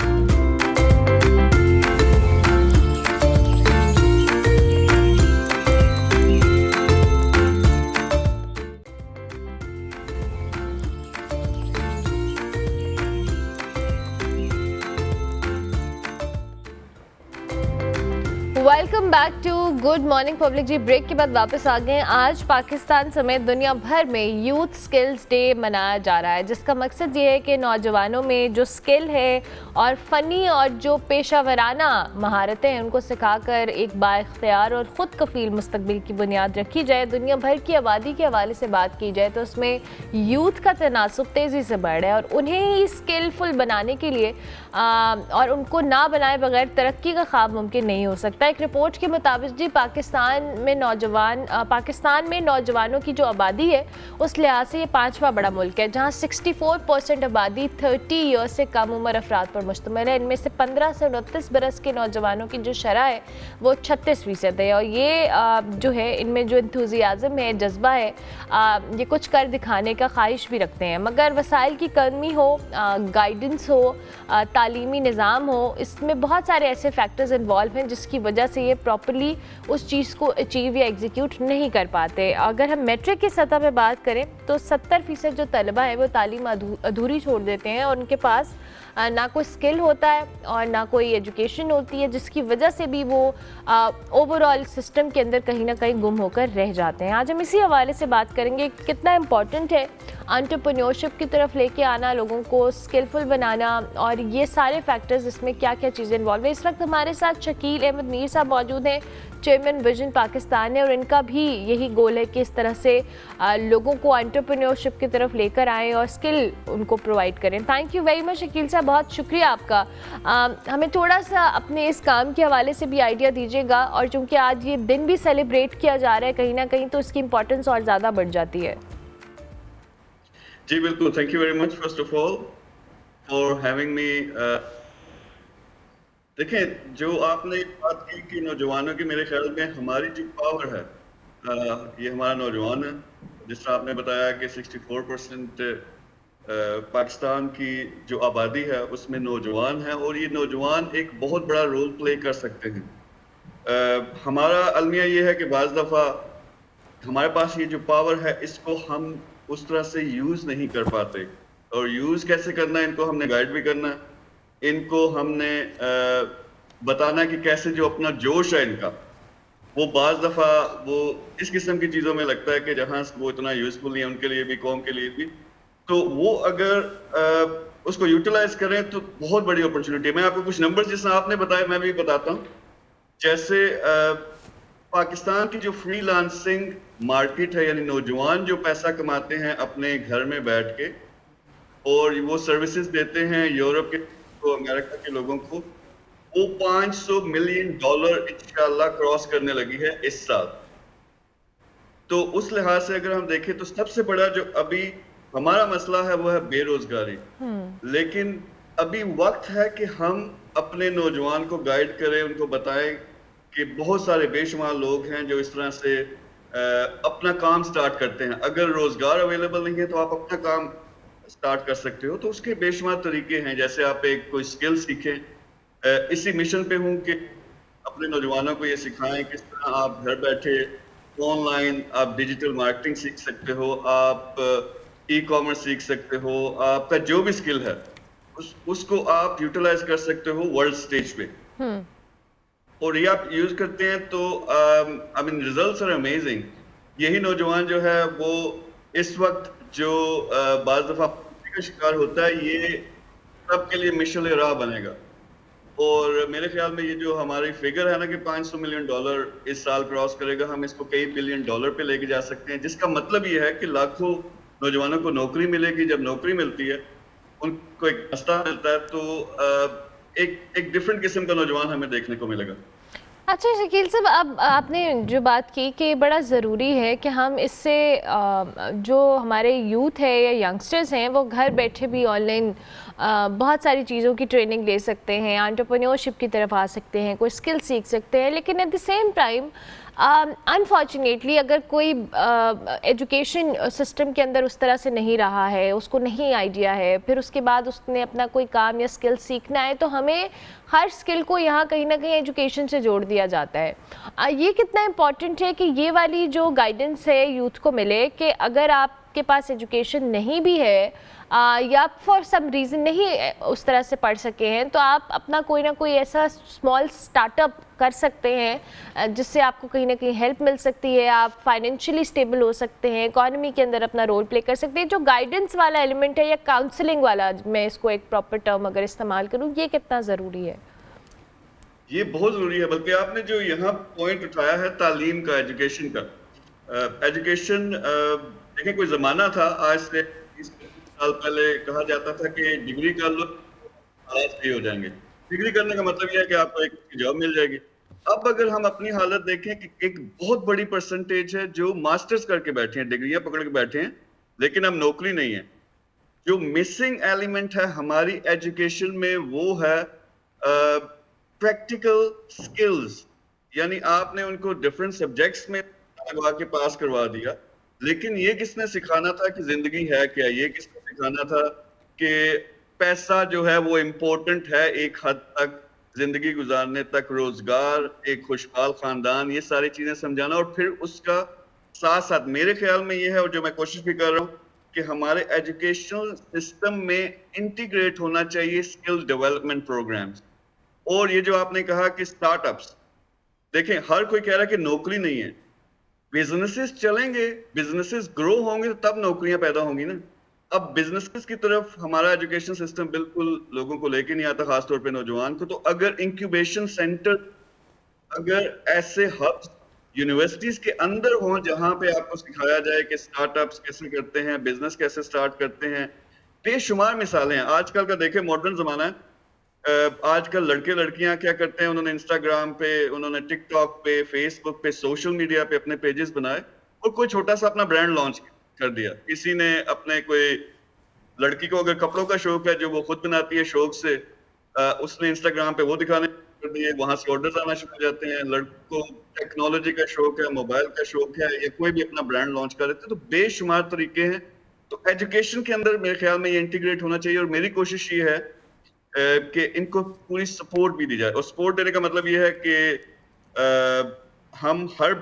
Welcome back to good morning public ji. Break के बाद वापस आ गए। आज पाकिस्तान समेत दुनिया भर में यूथ स्किल्स डे मनाया जा रहा है, जिसका मकसद ये है कि नौजवानों में जो स्किल है और फ़नी और जो पेशा वराना महारतें हैं उनको सिखाकर एक बाइख्तियार और ख़ुद कफ़ील मुस्तकबिल की बुनियाद रखी जाए। दुनिया भर की आबादी के हवाले से बात की जाए तो उसमें यूथ का तनासुब तेज़ी से बढ़ रहा है और उन्हें ही स्किलफुल बनाने के लिए और उनको ना बनाए बगैर तरक्की का ख्वाब मुमकिन नहीं हो सकता। एक रिपोर्ट के मुताबिक जी पाकिस्तान में नौजवानों की जो आबादी है उस लिहाज से ये 5वां बड़ा मुल्क है, जहाँ 64% आबादी 30 ईयर्स से कम उम्र अफराद पर मुश्तमिल है। इनमें से 15 से 29 बरस के नौजवानों की जो शरह है वो 36% है और ये जो है इनमें जो इंथुजियाज़म है, जज्बा है, ये कुछ कर दिखाने का ख्वाहिश भी रखते हैं, मगर वसाइल की कमी हो, गाइडेंस हो, तालीमी निज़ाम हो, इसमें बहुत सारे ऐसे फैक्टर्स इन्वॉल्व हैं जिसकी वजह से ये प्रॉपर्ली उस चीज़ को अचीव या एग्जीक्यूट नहीं कर पाते। अगर हम मैट्रिक की सतह पे बात करें तो 70% जो तलबा है वो तालीम अधूरी छोड़ देते हैं और उनके पास ना कोई स्किल होता है और ना कोई एजुकेशन होती है, जिसकी वजह से भी वो ओवरऑल सिस्टम के अंदर कहीं ना कहीं गुम होकर रह जाते हैं। आज हम इसी हवाले से बात करेंगे कितना इम्पॉर्टेंट है एंटरप्रेन्योरशिप की तरफ लेके आना, लोगों को स्किलफुल बनाना और ये सारे फैक्टर्स इसमें क्या क्या चीज़ें इन्वॉल्व है। इस वक्त हमारे साथ शकील अहमद मीर साहब मौजूद हैं, चेयरमैन विजन पाकिस्तान है और इनका भी यही गोल है कि इस तरह से लोगों को एंटरप्रेन्योरशिप की तरफ लेकर आएँ और स्किल उनको प्रोवाइड करें। Thank you very much Shakeel साहब, बहुत शुक्रिया आपका। हमें थोड़ा सा अपने इस काम के हवाले से भी आइडिया दीजिएगा और चूँकि आज ये दिन भी सेलिब्रेट किया जा रहा है कहीं ना कहीं तो इसकी इम्पोर्टेंस और ज़्यादा बढ़ जाती है। जी बिल्कुल, thank you very much first of all for having me. देखें, जो आपने बात की कि नौजवानों की, मेरे ख्याल में हमारी जो पावर है ये हमारा नौजवान है। जिस तरह आपने बताया कि 64% पाकिस्तान की जो आबादी है उसमें नौजवान है और ये नौजवान एक बहुत बड़ा रोल प्ले कर सकते हैं। हमारा अलमिया ये है कि बाज़ दफ़ा हमारे पास ये जो पावर है इसको हम उस तरह से यूज़ नहीं कर पाते और यूज़ कैसे करना है इनको हमने गाइड भी करना है, इनको हमने बताना कि कैसे जो अपना जोश है इनका वो बाज़ दफ़ा वो इस किस्म की चीज़ों में लगता है कि जहाँ वो इतना यूज़फुल नहीं है उनके लिए भी, कौम के लिए भी, तो वो अगर उसको यूटिलाइज करें तो बहुत बड़ी अपॉर्चुनिटी है। मैं आपको कुछ नंबर्स जिस तरह आपने बताया मैं भी बताता हूँ। जैसे पाकिस्तान की जो फ्रीलांसिंग मार्केट है, यानी नौजवान जो पैसा कमाते हैं अपने घर में बैठ के और वो सर्विसेज देते हैं यूरोप के तो अमेरिका के लोगों को, वो $500 मिलियन इंशाल्लाह क्रॉस करने लगी है इस साल। तो उस लिहाज से अगर हम देखें तो सबसे बड़ा जो अभी हमारा मसला है वो है बेरोजगारी। लेकिन अभी वक्त है कि हम अपने नौजवान को गाइड करें, उनको बताएं कि बहुत सारे बेशुमार लोग हैं जो इस तरह से अपना काम स्टार्ट करते हैं। अगर रोजगार अवेलेबल नहीं है तो आप अपना काम स्टार्ट कर सकते हो, तो उसके बेशुमार तरीके हैं। जैसे आप एक कोई स्किल सीखें, इसी मिशन पे हूँ कि अपने नौजवानों को ये सिखाएं किस तरह आप घर बैठे ऑनलाइन आप डिजिटल मार्केटिंग सीख सकते हो, आप ई कॉमर्स सीख सकते हो, आपका जो भी स्किल है उसको आप यूटिलाइज कर सकते हो वर्ल्ड स्टेज पे। और ये आप यूज करते हैं तो I mean results are amazing. यही नौजवान जो है वो इस वक्त जो बाज़ दफ़ा का शिकार होता है, ये सबके लिए मिशल राह बनेगा। और मेरे ख्याल में ये जो हमारी फिगर है ना कि $500 मिलियन इस साल क्रॉस करेगा, हम इसको कई बिलियन डॉलर पे लेके जा सकते हैं, जिसका मतलब ये है कि लाखों नौजवानों को नौकरी मिलेगी। जब नौकरी मिलती है उनको एक रास्ता मिलता है, तो एक डिफरेंट किस्म का नौजवान हमें देखने को मिलेगा। अच्छा शकील साहब, अब आपने जो बात की कि बड़ा ज़रूरी है कि हम इससे जो हमारे यूथ है या यंगस्टर्स हैं वो घर बैठे भी ऑनलाइन बहुत सारी चीज़ों की ट्रेनिंग ले सकते हैं, एंटरप्रेन्योरशिप की तरफ आ सकते हैं, कोई स्किल सीख सकते हैं, लेकिन at the same time unfortunately अगर कोई एजुकेशन सिस्टम के अंदर उस तरह से नहीं रहा है, उसको नहीं आइडिया है, फिर उसके बाद उसने अपना कोई काम या स्किल सीखना है, तो हमें हर स्किल को यहाँ कहीं ना कहीं एजुकेशन से जोड़ दिया जाता है। ये कितना इम्पॉर्टेंट है कि ये वाली जो गाइडेंस है यूथ को मिले कि अगर आपके पास एजुकेशन नहीं भी है या फॉर सम रीज़न नहीं उस तरह से पढ़ सके हैं, तो आप अपना कोई ना कोई ऐसा स्मॉल स्टार्टअप कर सकते हैं जिससे आपको कहीं ना कहीं हेल्प मिल सकती है, आप फाइनेंशियली स्टेबल हो सकते हैं, इकोनॉमी के अंदर अपना रोल प्ले कर सकते हैं। जो गाइडेंस वाला एलिमेंट है या काउंसलिंग वाला, मैं इसको एक प्रॉपर टर्म अगर इस्तेमाल करूँ, ये कितना ज़रूरी है? ये बहुत जरूरी है, बल्कि आपने जो यहाँ पॉइंट उठाया है तालीम का, एजुकेशन का, एजुकेशन देखिए कोई जमाना था आज से 20-25 साल पहले कहा जाता था कि डिग्री कर लो हालात सही हो जाएंगे। डिग्री करने का मतलब यह है कि आपको एक जॉब मिल जाएगी। अब अगर हम अपनी हालत देखें कि एक बहुत बड़ी परसेंटेज है जो मास्टर्स करके बैठे हैं, डिग्रियां पकड़ के बैठे हैं, लेकिन अब नौकरी नहीं है। जो मिसिंग एलिमेंट है हमारी एजुकेशन में वो है प्रैक्टिकल स्किल्स, यानी आपने उनको डिफरेंट सब्जेक्ट्स में लगवा के पास करवा दिया, लेकिन ये किसने सिखाना था कि जिंदगी है क्या, ये किसने सिखाना था कि पैसा जो है वो इम्पोर्टेंट है एक हद तक, जिंदगी गुजारने तक, रोजगार, एक खुशहाल खानदान, ये सारी चीजें समझाना। और फिर उसका साथ साथ मेरे ख्याल में ये है, और जो मैं कोशिश भी कर रहा हूँ, कि हमारे एजुकेशनल सिस्टम में इंटीग्रेट होना चाहिए स्किल डेवलपमेंट प्रोग्राम्स। और ये जो आपने कहा कि स्टार्टअप्स, देखें हर कोई कह रहा है कि नौकरी नहीं है, बिजनेसेस चलेंगे, बिजनेसेस ग्रो होंगे तो तब नौकरियां पैदा होंगी ना। अब बिजनेसेस की तरफ हमारा एजुकेशन सिस्टम बिल्कुल लोगों को लेके नहीं आता, खासतौर पे नौजवान को। तो अगर इंक्यूबेशन सेंटर, अगर ऐसे हब्स यूनिवर्सिटीज के अंदर हो जहां पे आपको सिखाया जाए कि स्टार्टअप्स कैसे करते हैं, बिजनेस कैसे स्टार्ट करते हैं, बेशुमार मिसालें हैं। आजकल का देखें मॉडर्न जमाना है, आजकल लड़के लड़कियां क्या करते हैं, उन्होंने इंस्टाग्राम पे, उन्होंने टिकटॉक पे, फेसबुक पे, सोशल मीडिया पे अपने पेजेस बनाए और कोई छोटा सा अपना ब्रांड लॉन्च कर दिया। किसी ने अपने, कोई लड़की को अगर कपड़ों का शौक है जो वो खुद बनाती है शौक से, उसने इंस्टाग्राम पे वो दिखाने कर दिए, वहां से ऑर्डर्स आना शुरू हो जाते हैं। लड़कों को टेक्नोलॉजी का शौक है, मोबाइल का शौक है, या कोई भी अपना ब्रांड लॉन्च कर देते हैं। तो बेशुमार तरीके हैं। तो एजुकेशन के अंदर मेरे ख्याल में ये इंटीग्रेट होना चाहिए, और मेरी कोशिश ये है कि इनको पूरी सपोर्ट भी दी जाए। और सपोर्ट देने का मतलब ये है कि हम हर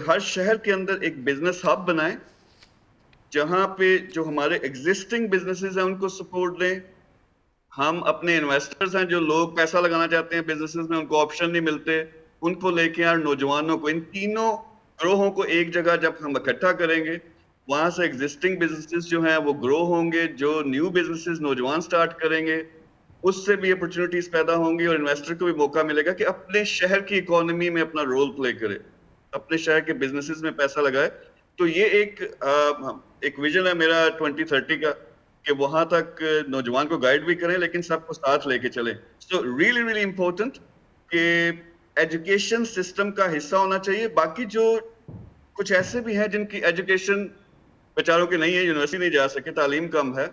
हर शहर के अंदर एक बिजनेस हब बनाएं, जहां पे जो हमारे एग्जिस्टिंग बिजनेसेस हैं उनको सपोर्ट दें। हम अपने इन्वेस्टर्स हैं, जो लोग पैसा लगाना चाहते हैं बिजनेसेस में, उनको ऑप्शन नहीं मिलते, उनको लेके यार नौजवानों को, इन तीनों ग्रोहों को एक जगह जब हम इकट्ठा करेंगे, वहां से एग्जिस्टिंग बिजनेसेस जो हैं वो ग्रो होंगे, जो न्यू बिजनेसेस नौजवान स्टार्ट करेंगे उससे भी अपॉर्चुनिटीज पैदा होंगी, और इन्वेस्टर को भी मौका मिलेगा कि अपने शहर की इकोनॉमी में अपना रोल प्ले करे, अपने शहर के बिजनेसेस में पैसा लगाए। तो ये एक विजन है मेरा 2030 का, कि वहां तक नौजवान को गाइड भी करें लेकिन सबको साथ लेके चलें। सो रियली रियली इम्पोर्टेंट कि एजुकेशन सिस्टम का हिस्सा होना चाहिए। बाकी जो कुछ ऐसे भी हैं जिनकी एजुकेशन बेचारों की नहीं है, यूनिवर्सिटी नहीं जा सके, तालीम कम है,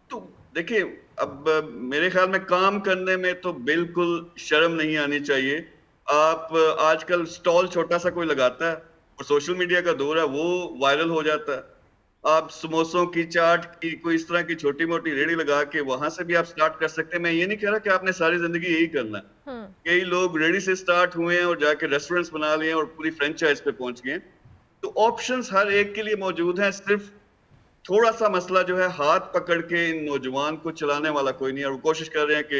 तो देखिए अब मेरे ख्याल में काम करने में तो बिल्कुल शर्म नहीं आनी चाहिए। आप आजकल स्टॉल छोटा सा कोई लगाता है और सोशल मीडिया का दौर है, वो वायरल हो जाता है। आप समोसों की, चाट की, कोई इस तरह की छोटी मोटी रेड़ी लगा के वहां से भी आप स्टार्ट कर सकते हैं। मैं ये नहीं कह रहा कि आपने सारी जिंदगी यही करना है। कई लोग रेड़ी से स्टार्ट हुए हैं और जाके रेस्टोरेंट्स बना लिए और पूरी फ्रेंचाइज पे पहुंच गए। तो ऑप्शंस हर एक के लिए मौजूद हैं, सिर्फ थोड़ा सा मसला जो है हाथ पकड़ के इन नौजवान को चलाने वाला कोई नहीं है। और कोशिश कर रहे हैं कि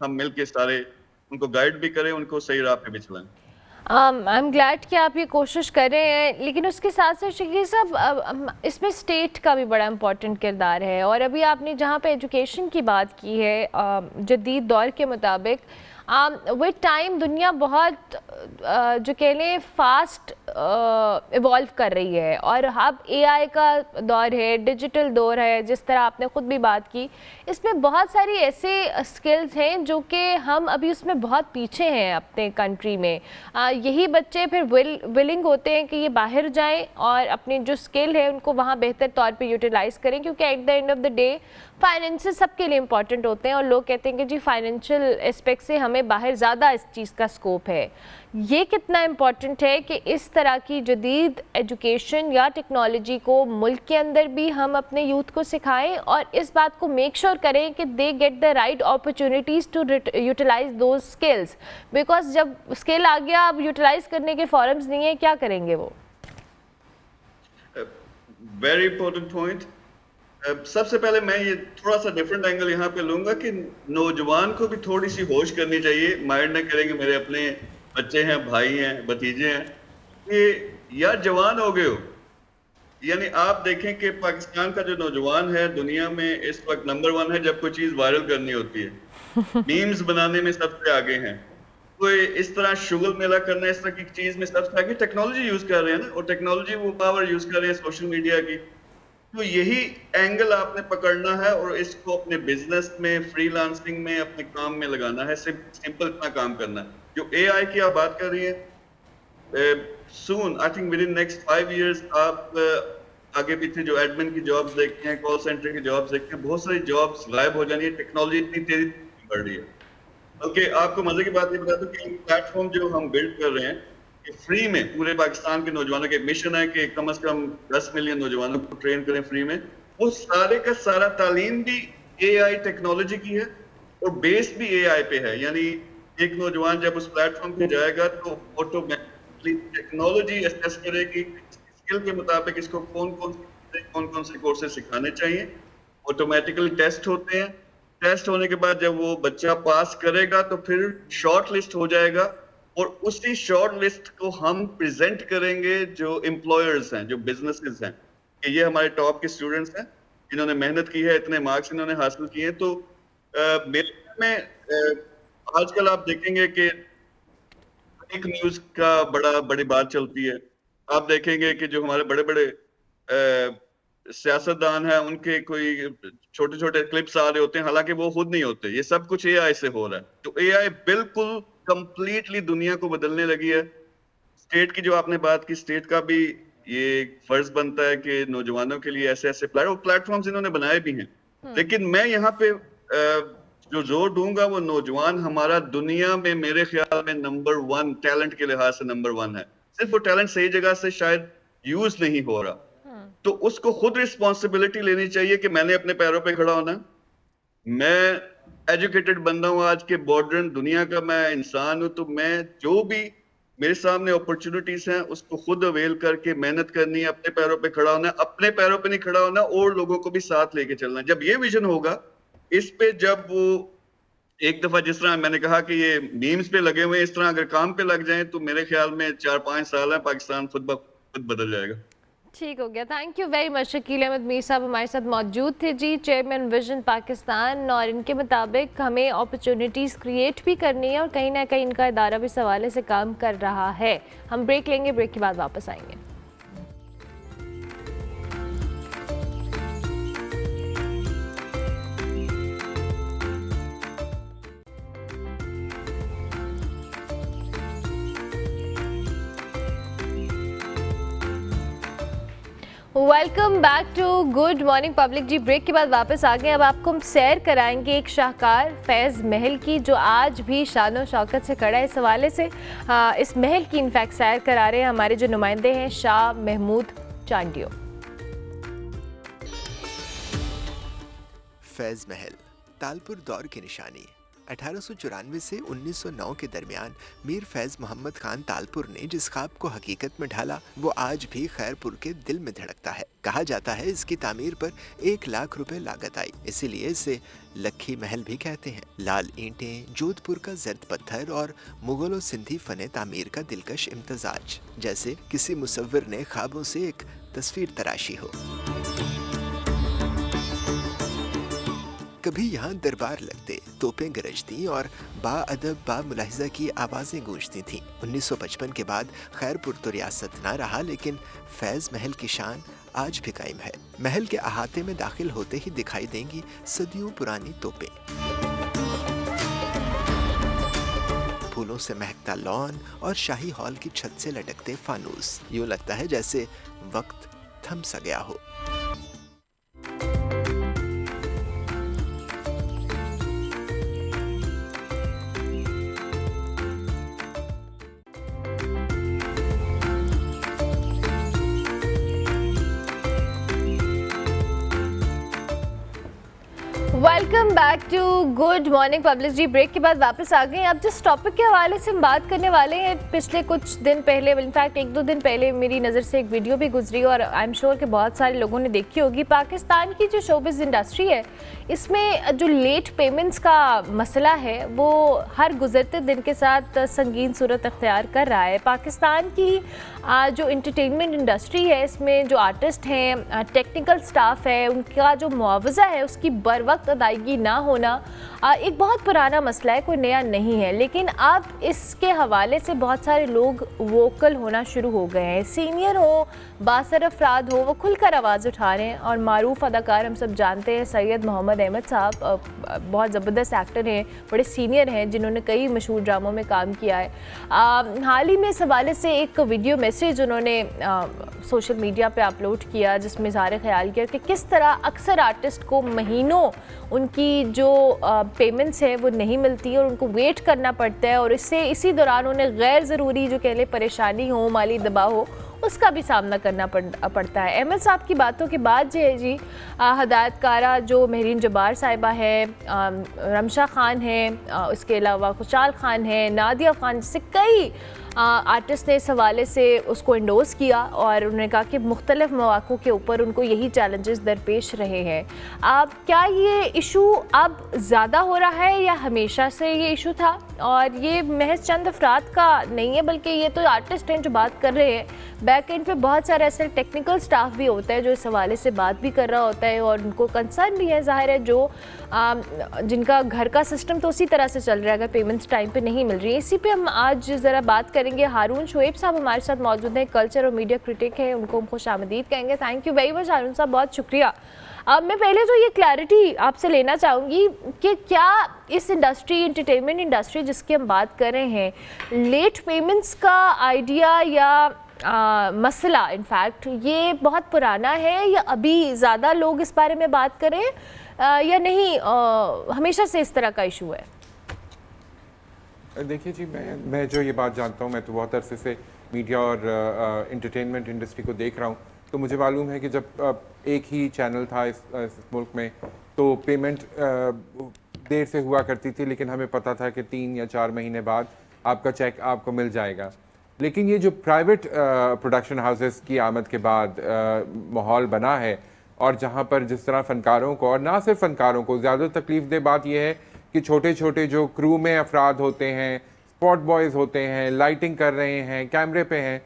हम मिलके सारे उनको गाइड भी करें, उनको सही राह पे भी चलाएं। आई एम ग्लैड कि आप ये कोशिश कर रहे हैं, लेकिन उसके साथ साथ शकील साहब इसमें स्टेट का भी बड़ा इम्पोर्टेंट किरदार है। और अभी आपने जहाँ पे एजुकेशन की बात की है, जदीद दौर के मुताबिक विद टाइम दुनिया बहुत जो कह लें फास्ट इवॉल्व कर रही है, और अब एआई का दौर है, डिजिटल दौर है, जिस तरह आपने ख़ुद भी बात की, इसमें बहुत सारी ऐसे स्किल्स हैं जो कि हम अभी उसमें बहुत पीछे हैं अपने कंट्री में। यही बच्चे फिर विलिंग होते हैं कि ये बाहर जाएं और अपनी जो स्किल है उनको वहाँ बेहतर तौर पे यूटिलाइज़ करें, क्योंकि at the end of the day finances सबके लिए इम्पॉर्टेंट होते हैं, और लोग कहते हैं कि जी फाइनेंशियल एस्पेक्ट से हमें बाहर ज़्यादा इस चीज़ का स्कोप है। ये कितना इम्पॉर्टेंट है कि इस तरह की जदीद एजुकेशन या टेक्नोलॉजी को मुल्क के अंदर भी हम अपने यूथ को सिखाएं, और इस बात को मेक श्योर करें कि they get the right opportunities to utilize those skills, because जब स्किल आ गया अब यूटिलाइज करने के फॉरम्स नहीं है, क्या करेंगे वो? Very important point. सबसे पहले मैं ये थोड़ा सा डिफरेंट एंगल यहाँ पे लूंगा कि नौजवान को भी थोड़ी सी होश करनी चाहिए। माइंड न करेंगे मेरे अपने बच्चे हैं, भाई हैं, भतीजे हैं, कि यार जवान हो गए हो। यानी आप देखें कि पाकिस्तान का जो नौजवान है दुनिया में इस वक्त नंबर 1 है जब कोई चीज वायरल करनी होती है। मीम्स बनाने में सबसे आगे हैं, कोई इस तरह शुगल मेला करना, इस तरह की चीज में सबसे आगे टेक्नोलॉजी यूज कर रहे हैं ना, और टेक्नोलॉजी वो पावर यूज कर रहे हैं सोशल मीडिया की। तो यही एंगल आपने पकड़ना है और इसको अपने बिजनेस में, फ्रीलांसिंग में, अपने काम में लगाना है। सिंपल इतना काम करना है। जो एआई की आप बात कर रही है, soon I think within next 5 years आप आगे पीछे जो एडमिन की जॉब्स देखते हैं, कॉल सेंटर की जॉब्स देखते हैं, बहुत सारी जॉब्स गायब हो जानी है। टेक्नोलॉजी इतनी तेजी से बढ़ रही है। ओके, आपको मजे की बात ये बता दूं कि प्लेटफॉर्म जो हम बिल्ड कर रहे हैं कि फ्री में पूरे पाकिस्तान के नौजवानों के मिशन है कि कम से कम 10 मिलियन नौजवानों को ट्रेन करें फ्री में। वो सारे का सारा तालीम भी एआई टेक्नोलॉजी की है और बेस भी एआई पे है। यानी एक नौजवान जब उस प्लेटफॉर्म पे जाएगा तो ऑटोमेटिकली टेक्नोलॉजी असेस करेगी स्किल के मुताबिक इसको कौन कौन से कोर्सेज सिखाने चाहिए। ऑटोमेटिकली टेस्ट होते हैं। टेस्ट होने के बाद जब वो बच्चा पास करेगा तो फिर शॉर्ट लिस्ट हो जाएगा, और उसी शॉर्ट लिस्ट को हम प्रेजेंट करेंगे जो एम्प्लॉयर्स हैं, जो बिजनेसेस हैं, कि ये हमारे टॉप के स्टूडेंट्स हैं, इन्होंने मेहनत की है, इतने मार्क्स इन्होंने हासिल किए हैं। तो मेरे में आजकल आप देखेंगे कि फेक न्यूज का बड़ी बात चलती है। आप देखेंगे कि जो हमारे बड़े बड़े सियासतदान हैं उनके कोई छोटे छोटे क्लिप्स आ रहे होते हैं, हालांकि वो खुद नहीं होते। ये सब कुछ एआई से हो रहा है। तो एआई बिल्कुल कंप्लीटली दुनिया को बदलने लगी है। स्टेट की जो आपने बात की, स्टेट का भी ये फर्ज बनता है कि नौजवानों के लिए ऐसे ऐसे प्लेटफॉर्म्स इन्होंने बनाए भी हैं। लेकिन मैं यहाँ पे जो जोर दूंगा वो नौजवान हमारा दुनिया में मेरे ख्याल में नंबर 1 टैलेंट के लिहाज से नंबर 1 है। सिर्फ वो टैलेंट सही जगह से शायद यूज नहीं हो रहा, तो उसको खुद रिस्पॉन्सिबिलिटी लेनी चाहिए कि मैंने अपने पैरों पे खड़ा होना। मैं एजुकेटेड बंदा हूँ, आज के मॉडर्न दुनिया का मैं इंसान हूँ, तो मैं जो भी मेरे सामने अपॉर्चुनिटीज हैं उसको खुद अवेल करके मेहनत करनी है, अपने पैरों पे खड़ा होना है। अपने पैरों पे नहीं खड़ा होना, और लोगों को भी साथ लेके चलना है। जब ये विजन होगा, इस पे जब वो एक दफा, जिस तरह मैंने कहा कि ये मीम्स पे लगे हुए, इस तरह अगर काम पे लग जाएं तो मेरे ख्याल में 4-5 साल है, पाकिस्तान खुद बदल जाएगा। ठीक हो गया। Thank you very much. Shakeel Ahmed Mir साहब हमारे साथ मौजूद थे जी, चेयरमैन विजन पाकिस्तान, और इनके मुताबिक हमें अपॉर्चुनिटीज़ क्रिएट भी करनी है और कहीं ना कहीं इनका इदारा भी इस हवाले से काम कर रहा है। हम ब्रेक लेंगे, ब्रेक के बाद वापस आएंगे। Welcome back to good morning public ji. Break के बाद वापस आ गए। अब आपको हम सैर कराएंगे एक शाहकार फैज़ महल की, जो आज भी शान और शौकत से खड़ा है। इस हवाले से इस महल की इनफैक्ट सैर करा रहे हैं हमारे जो नुमाइंदे हैं, शाह महमूद चांडियो। फैज़ महल तालपुर दौर की निशानी। 1894 से 1909 के दरमियान मीर फैज़ मोहम्मद खान तालपुर ने जिस ख्वाब को हकीकत में ढाला वो आज भी खैरपुर के दिल में धड़कता है। कहा जाता है इसकी तामीर पर 1 लाख रुपए लागत आई, इसीलिए इसे लखी महल भी कहते हैं। लाल ईंटें, जोधपुर का जर्द पत्थर और मुगलों सिंधी फने तामीर का दिलकश इम्तजाज, जैसे किसी मुसव्विर ने ख्वाबों से एक तस्वीर तराशी हो। कभी यहाँ दरबार लगते, तोपें गरजती और बाअदब बामुलाहिज़ा की आवाज़ें गूंजती थीं। 1955 के बाद खैरपुर तो रियासत ना रहा, लेकिन फैज़ महल की शान आज भी कायम है। महल के अहाते में दाखिल होते ही दिखाई देंगी सदियों पुरानी तोपें, फूलों से महकता लॉन और शाही हॉल की छत से लटकते फानूस। यूं लगता है जैसे वक्त थम सा गया हो। Welcome back to good morning public ji. Break के बाद वापस आ गए। अब जिस टॉपिक के हवाले से हम बात करने वाले हैं, पिछले कुछ दिन पहले, इनफैक्ट 1-2 दिन पहले मेरी नज़र से एक वीडियो भी गुजरी और आई एम श्योर कि बहुत सारे लोगों ने देखी होगी। पाकिस्तान की जो शोबिज़ इंडस्ट्री है, इसमें जो लेट पेमेंट्स का मसला है वो हर गुजरते दिन के साथ संगीन सूरत अख्तियार कर रहा है। पाकिस्तान की जो इंटरटेनमेंट इंडस्ट्री है, इसमें जो आर्टिस्ट हैं, टेक्निकल स्टाफ है, उनका जो मुआवजा है उसकी बर वक्त अदायगी ना होना एक बहुत पुराना मसला है, कोई नया नहीं है। लेकिन अब इसके हवाले से बहुत सारे लोग वोकल होना शुरू हो गए हैं। सीनियर हो, बासर अफराद हो, वो खुलकर आवाज़ उठा रहे हैं। और मारूफ अदाकार हम सब जानते हैं, सैयद मोहम्मद अहमद साहब बहुत ज़बरदस्त एक्टर हैं, बड़े सीनियर हैं, जिन्होंने कई मशहूर ड्रामों में काम किया है। हाल ही में इस हवाले से एक वीडियो मैसेज उन्होंने सोशल मीडिया पे अपलोड किया, जिसमें इज़हार ख्याल किया कि किस तरह अक्सर आर्टिस्ट को महीनों उनकी जो पेमेंट्स हैं वो नहीं मिलती और उनको वेट करना पड़ता है, और इसी दौरान उन्हें गैर ज़रूरी जो कह लें परेशानी हो, माली दबाव हो, उसका भी सामना करना पड़ता है। अहमद साहब की बातों के बाद जो है जी, हदायतकारा जो महरीन जब्बार साहिबा है, रमशा खान है, इसके अलावा खुशाल खान है, नादिया खान, जैसे कई आर्टिस्ट ने इस हवाले से उसको इंडोर्स किया और उन्होंने कहा कि मुख्तलिफ मौक़ों के ऊपर उनको यही चैलेंजेस दरपेश रहे हैं। क्या ये इशू अब ज़्यादा हो रहा है या हमेशा से ये इशू था? और ये महज चंद अफराद का नहीं है, बल्कि ये तो आर्टिस्ट हैं जो बात कर रहे हैं। बैक एंड पे बहुत सारे ऐसे टेक्निकल स्टाफ भी होता है जो इस हवाले से बात भी कर रहा होता है और उनको कंसर्न भी है, ज़ाहिर है, जो जिनका घर का सिस्टम तो उसी तरह से चल रहा है अगर पेमेंट्स टाइम पे नहीं मिल रही है। इसी पे हम आज ज़रा बात करेंगे। हारून शुएब साहब हमारे साथ मौजूद हैं, कल्चर और मीडिया क्रिटिक हैं, उनको हम खुश आमदीद कहेंगे। थैंक यू वेरी मच हारून साहब, बहुत शुक्रिया। अब मैं पहले तो ये क्लैरिटी आपसे लेना चाहूँगी कि क्या इस इंडस्ट्री, एंटरटेनमेंट इंडस्ट्री जिसकी हम बात कर रहे हैं, लेट पेमेंट्स का आइडिया या मसला इनफैक्ट ये बहुत पुराना है या अभी ज़्यादा लोग इस बारे में बात करें या नहीं, हमेशा से इस तरह का इशू है? देखिए जी, मैं जो ये बात जानता हूँ, मैं तो बहुत अरसे से मीडिया और एंटरटेनमेंट इंडस्ट्री को देख रहा हूँ, तो मुझे मालूम है कि जब एक ही चैनल था इस मुल्क में, तो पेमेंट देर से हुआ करती थी, लेकिन हमें पता था कि 3 या 4 महीने बाद आपका चेक आपको मिल जाएगा। लेकिन ये जो प्राइवेट प्रोडक्शन हाउसेस की आमद के बाद माहौल बना है, और जहाँ पर जिस तरह फ़नकारों को, और ना सिर्फ फ़नकारों को, ज़्यादा तकलीफ़ दह बात यह है कि छोटे छोटे जो क्रू में अफराद होते हैं, स्पॉट बॉयज़ होते हैं, लाइटिंग कर रहे हैं, कैमरे पे हैं,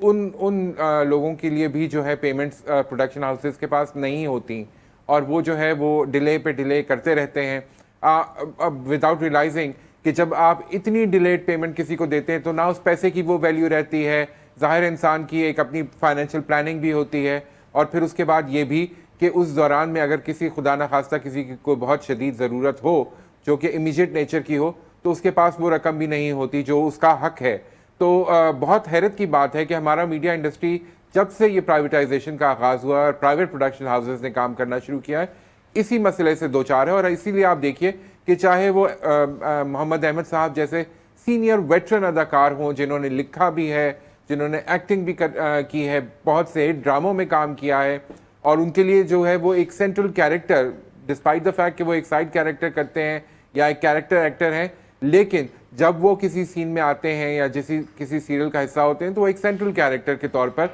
उन लोगों के लिए भी जो है पेमेंट्स प्रोडक्शन हाउसेस के पास नहीं होती, और वो जो है वो डिले पे डिले करते रहते हैं अब विदाउट रियलाइजिंग कि जब आप इतनी डिलेड पेमेंट किसी को देते हैं तो ना उस पैसे की वो वैल्यू रहती है। ज़ाहिर इंसान की एक अपनी फाइनेंशियल प्लानिंग भी होती है, और फिर उसके बाद ये भी कि उस दौरान में अगर किसी खुदा न खास्ता किसी को बहुत शदीद ज़रूरत हो जो कि इमीडिएट नेचर की हो, तो उसके पास वो रकम भी नहीं होती जो उसका हक है। तो बहुत हैरत की बात है कि हमारा मीडिया इंडस्ट्री जब से ये प्राइवेटाइजेशन का आगाज़ हुआ और प्राइवेट प्रोडक्शन हाउसेस ने काम करना शुरू किया है, इसी मसले से दो चार है। और इसीलिए आप देखिए कि चाहे वो मोहम्मद अहमद साहब जैसे सीनियर वेटरन अदाकार हों, जिन्होंने लिखा भी है, जिन्होंने एक्टिंग भी की है, बहुत से ड्रामों में काम किया है, और उनके लिए जो है वो एक central character, despite the fact कि वो एक साइड कैरेक्टर करते हैं या एक कैरेक्टर एक्टर हैं, लेकिन जब वो किसी सीन में आते हैं या किसी सीरियल का हिस्सा होते हैं तो वो एक सेंट्रल कैरेक्टर के तौर पर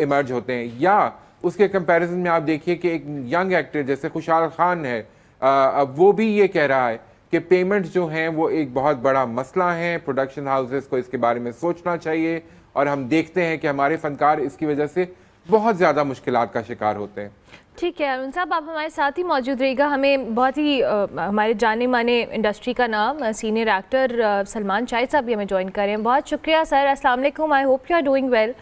इमर्ज होते हैं। या उसके कंपैरिजन में आप देखिए कि एक यंग एक्टर जैसे खुशाल खान है, अब वो भी ये कह रहा है कि पेमेंट्स जो हैं वो एक बहुत बड़ा मसला है, प्रोडक्शन हाउसेस को इसके बारे में सोचना चाहिए, और हम देखते हैं कि हमारे फनकार इसकी वजह से बहुत ज़्यादा मुश्किलात का शिकार होते हैं। ठीक है अरुण साहब, आप हमारे साथ ही मौजूद रहिएगा। हमें बहुत ही हमारे जाने माने इंडस्ट्री का नाम सीनियर एक्टर सलमान शाहिद साहब भी हमें ज्वाइन कर रहे हैं। बहुत शुक्रिया सर। अस्सलाम वालेकुम, I hope you are doing well.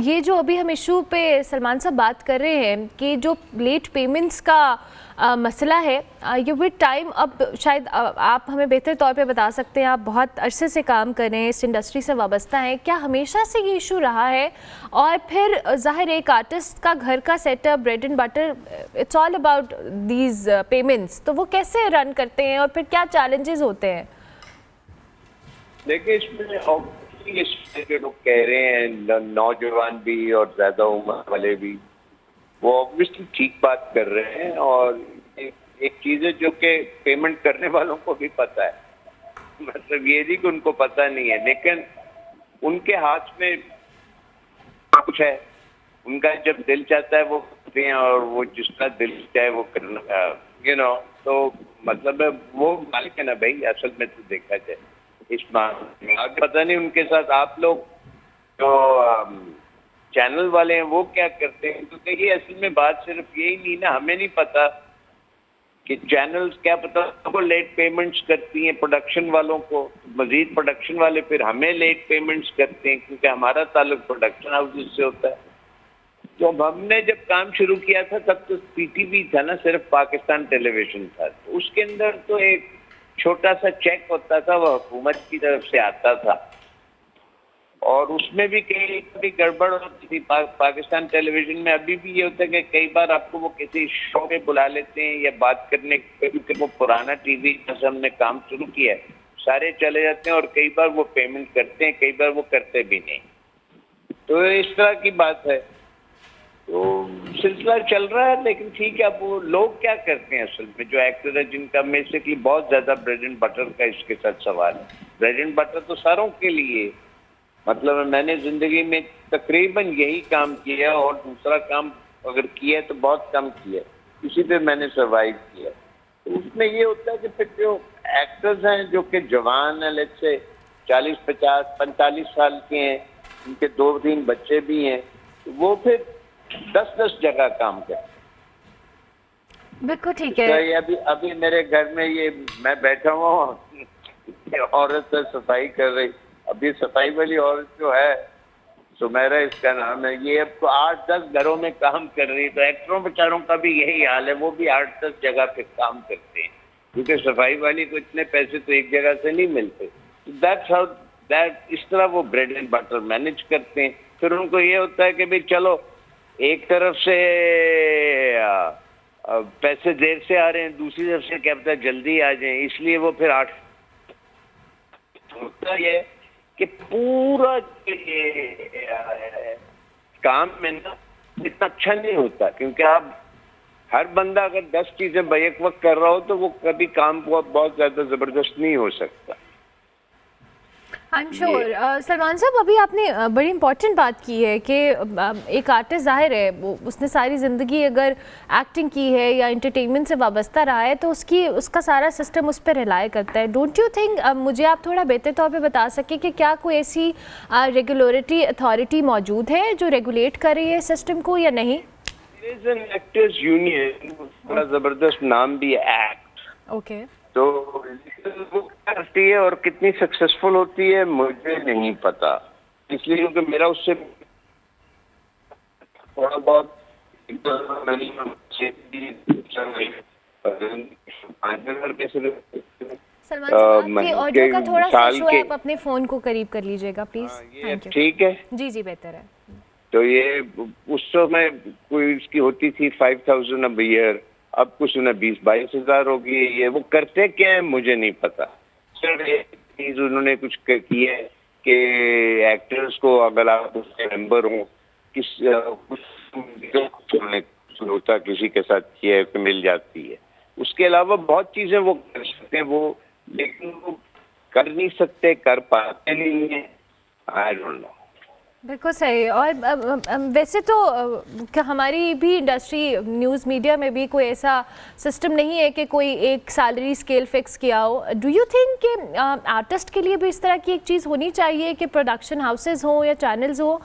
ये जो अभी हम इशू पे सलमान साहब बात कर रहे हैं कि जो लेट पेमेंट्स का मसला है, ये विद टाइम, अब शायद आप हमें बेहतर तौर पे बता सकते हैं, आप बहुत अरसे से काम कर रहे हैं, इस इंडस्ट्री से वाबस्ता हैं, क्या हमेशा से ये इशू रहा है? और फिर ज़ाहिर एक आर्टिस्ट का घर का setup, bread and butter, it's all about these payments, तो वो कैसे रन करते हैं और फिर क्या चैलेंजेस होते हैं? देखिए, इसमें जो लोग कह रहे हैं, नौजवान भी और ज्यादा उम्र वाले भी, वो ऑब्वियसली ठीक बात कर रहे हैं। और एक चीज है जो कि पेमेंट करने वालों को भी पता है, मतलब ये नहीं कि उनको पता नहीं है, लेकिन उनके हाथ में कुछ है, उनका जब दिल चाहता है वो करते हैं, और वो जिसका दिल चाहे वो करना, तो मतलब वो मालिक है ना भाई, असल में तो देखा जाए इस मामले में। आगे पता नहीं उनके साथ आप लोग जो चैनल वाले हैं वो क्या करते हैं, क्योंकि ये असल में बात सिर्फ यही नहीं ना, हमें नहीं पता कि चैनल्स क्या पता वो लेट पेमेंट्स करती हैं प्रोडक्शन वालों को, मजीद प्रोडक्शन वाले फिर हमें लेट पेमेंट्स करते हैं, क्योंकि हमारा ताल्लुक प्रोडक्शन हाउस से होता है। तो हमने जब काम शुरू किया था तब तो पीटीवी था ना, सिर्फ पाकिस्तान टेलीविजन था, तो उसके अंदर तो एक छोटा सा चेक होता था, वो हुकूमत की तरफ से आता था, और उसमें भी कई गड़बड़ होती थी। पाकिस्तान टेलीविजन में अभी भी ये होता है कि कई बार आपको वो किसी शो में बुला लेते हैं या बात करने, क्योंकि वो पुराना टीवी जैसे हमने काम शुरू किया है, सारे चले जाते हैं और कई बार वो पेमेंट करते हैं, कई बार वो करते भी नहीं। तो इस तरह की बात है, तो सिलसिला चल रहा है। लेकिन ठीक है, अब वो लोग क्या करते हैं असल में, जो एक्टर है जिनका बेसिकली बहुत ज्यादा ब्रेड एंड बटर का इसके साथ सवाल है। ब्रेड एंड बटर तो सारों के लिए, मतलब मैंने जिंदगी में तकरीबन यही काम किया, और दूसरा काम अगर किया तो बहुत कम किया, इसी पे मैंने सर्वाइव किया। तो उसमें ये होता है कि फिर जो एक्टर्स हैं जो कि जवान है, लेट्स से 40, 50, 45 साल के हैं, उनके 2-3 बच्चे भी हैं, तो वो फिर 10-10 जगह काम करते हैं। बिल्कुल ठीक है। अभी मेरे घर में ये मैं बैठा हुआ हूँ, औरत सफाई कर रही, अभी सफाई वाली औरत जो है, सुमेरा इसका नाम है, ये अब तो 8-10 घरों में काम कर रही है। तो एक्टरों बेचारों का भी यही हाल है, वो भी 8-10 जगह पे काम करते हैं, क्योंकि सफाई वाली को इतने पैसे तो एक जगह से नहीं मिलते। दैट्स हाउ इस तरह वो ब्रेड एंड बटर मैनेज करते हैं। फिर उनको ये होता है कि भाई चलो, एक तरफ से पैसे देर से आ रहे हैं, दूसरी तरफ से क्या पता जल्दी आ जाए, इसलिए वो फिर 8 होता है कि पूरा काम में ना इतना अच्छा नहीं होता, क्योंकि आप हर बंदा अगर 10 चीजें एक वक्त कर रहा हो तो वो कभी काम बहुत ज्यादा जबरदस्त नहीं हो सकता। I am sure. सलमान साहब, अभी आपने बड़ी इंपॉर्टेंट बात की है कि एक आर्टिस्ट ज़ाहिर है वो उसने सारी ज़िंदगी अगर एक्टिंग की है या एंटरटेनमेंट से वाबस्ता रहा है तो उसका सारा सिस्टम उस पर रिलाय करता है। डोंट यू थिंक, मुझे आप थोड़ा बेहतर तौर पे बता सकें कि क्या कोई ऐसी रेगुलेटरी अथॉरिटी मौजूद है जो रेगुलेट कर रही है सिस्टम को या नहीं? एक्टर्स यूनियन, बड़ा ज़बरदस्त नाम भी है, एक्ट। ओके। तो वो क्या करती है और कितनी सक्सेसफुल होती है मुझे नहीं पता, इसलिए क्योंकि मेरा उससे थोड़ा बहुत सलमान साहब, आपके ऑडियो का थोड़ा सा इशू है, आप अपने फोन को करीब कर लीजिएगा प्लीज। ठीक है जी जी, बेहतर है। तो ये उस समय कोई उसकी होती थी 5,000 अ ईयर, अब कुछ उन्हें 20-22 हज़ार हो गई है। वो करते क्या है मुझे नहीं पता, सिर्फ एक चीज उन्होंने कुछ किया है कि एक्टर्स को अगर आप उसके मेंबर हो, कुछ होता किसी के साथ किया है तो मिल जाती है। उसके अलावा बहुत चीजें वो कर सकते हैं, वो लेकिन वो कर नहीं सकते, कर पाते नहीं है। I don't know. बिल्कुल सही। और वैसे तो हमारी भी इंडस्ट्री न्यूज़ मीडिया में भी कोई ऐसा सिस्टम नहीं है कि कोई एक सैलरी स्केल फिक्स किया हो। डू यू थिंक कि आर्टिस्ट के लिए भी इस तरह की एक चीज़ होनी चाहिए कि प्रोडक्शन हाउसेस हों या चैनल्स हों,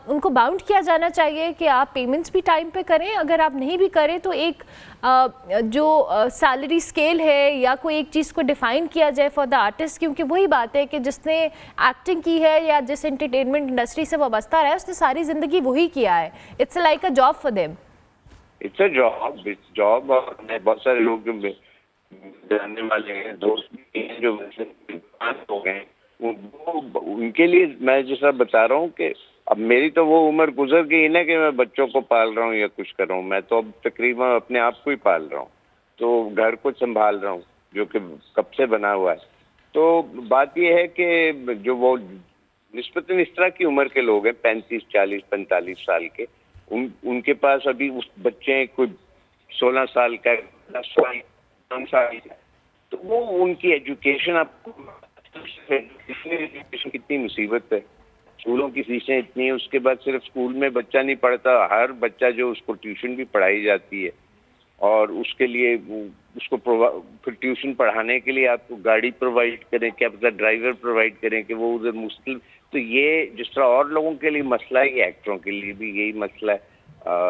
उनको बाउंड किया जाना चाहिए कि आप पेमेंट्स भी टाइम पे करें, अगर आप नहीं भी करें तो एक जो सैलरी स्केल है या कोई एक चीज़ को डिफ़ाइन किया जाए फॉर द आर्टिस्ट, क्योंकि वही बात है कि जिसने एक्टिंग की है या जिस एंटरटेनमेंट इंडस्ट्री से वाबस्ता रहा है उसने सारी ज़िंदगी वही किया है। It's like a job for them. It's a job. और बहुत सारे लोग जो जानने वाले हैं, दोस्त भी हैं जो हो गए, वो उनके लिए मैं जैसा बता रहा हूँ कि अब मेरी तो वो उम्र गुजर गई ना कि मैं बच्चों को पाल रहा हूँ या कुछ कर रहा हूँ। मैं तो अब तकरीबन अपने आप को ही पाल रहा हूँ, तो घर को संभाल रहा हूँ जो कि कब से बना हुआ है। तो बात ये है कि जो वो निस्बतन इस तरह की उम्र के लोग हैं 35, 40, 45 साल के, उनके पास अभी उस बच्चे कोई 16 साल का, 10 साल, 5 साल का, तो वो उनकी एजुकेशन, आपको एजुकेशन कितनी मुसीबत है। स्कूलों की फीसें इतनी है, उसके बाद सिर्फ स्कूल में बच्चा नहीं पढ़ता, हर बच्चा जो उसको ट्यूशन भी पढ़ाई जाती है, और उसके लिए उसको फिर ट्यूशन पढ़ाने के लिए आपको गाड़ी प्रोवाइड करें, क्या पता ड्राइवर प्रोवाइड करें कि वो उधर मुश्किल। तो ये जिस तरह और लोगों के लिए मसला है, ये एक्टरों के लिए भी यही मसला है,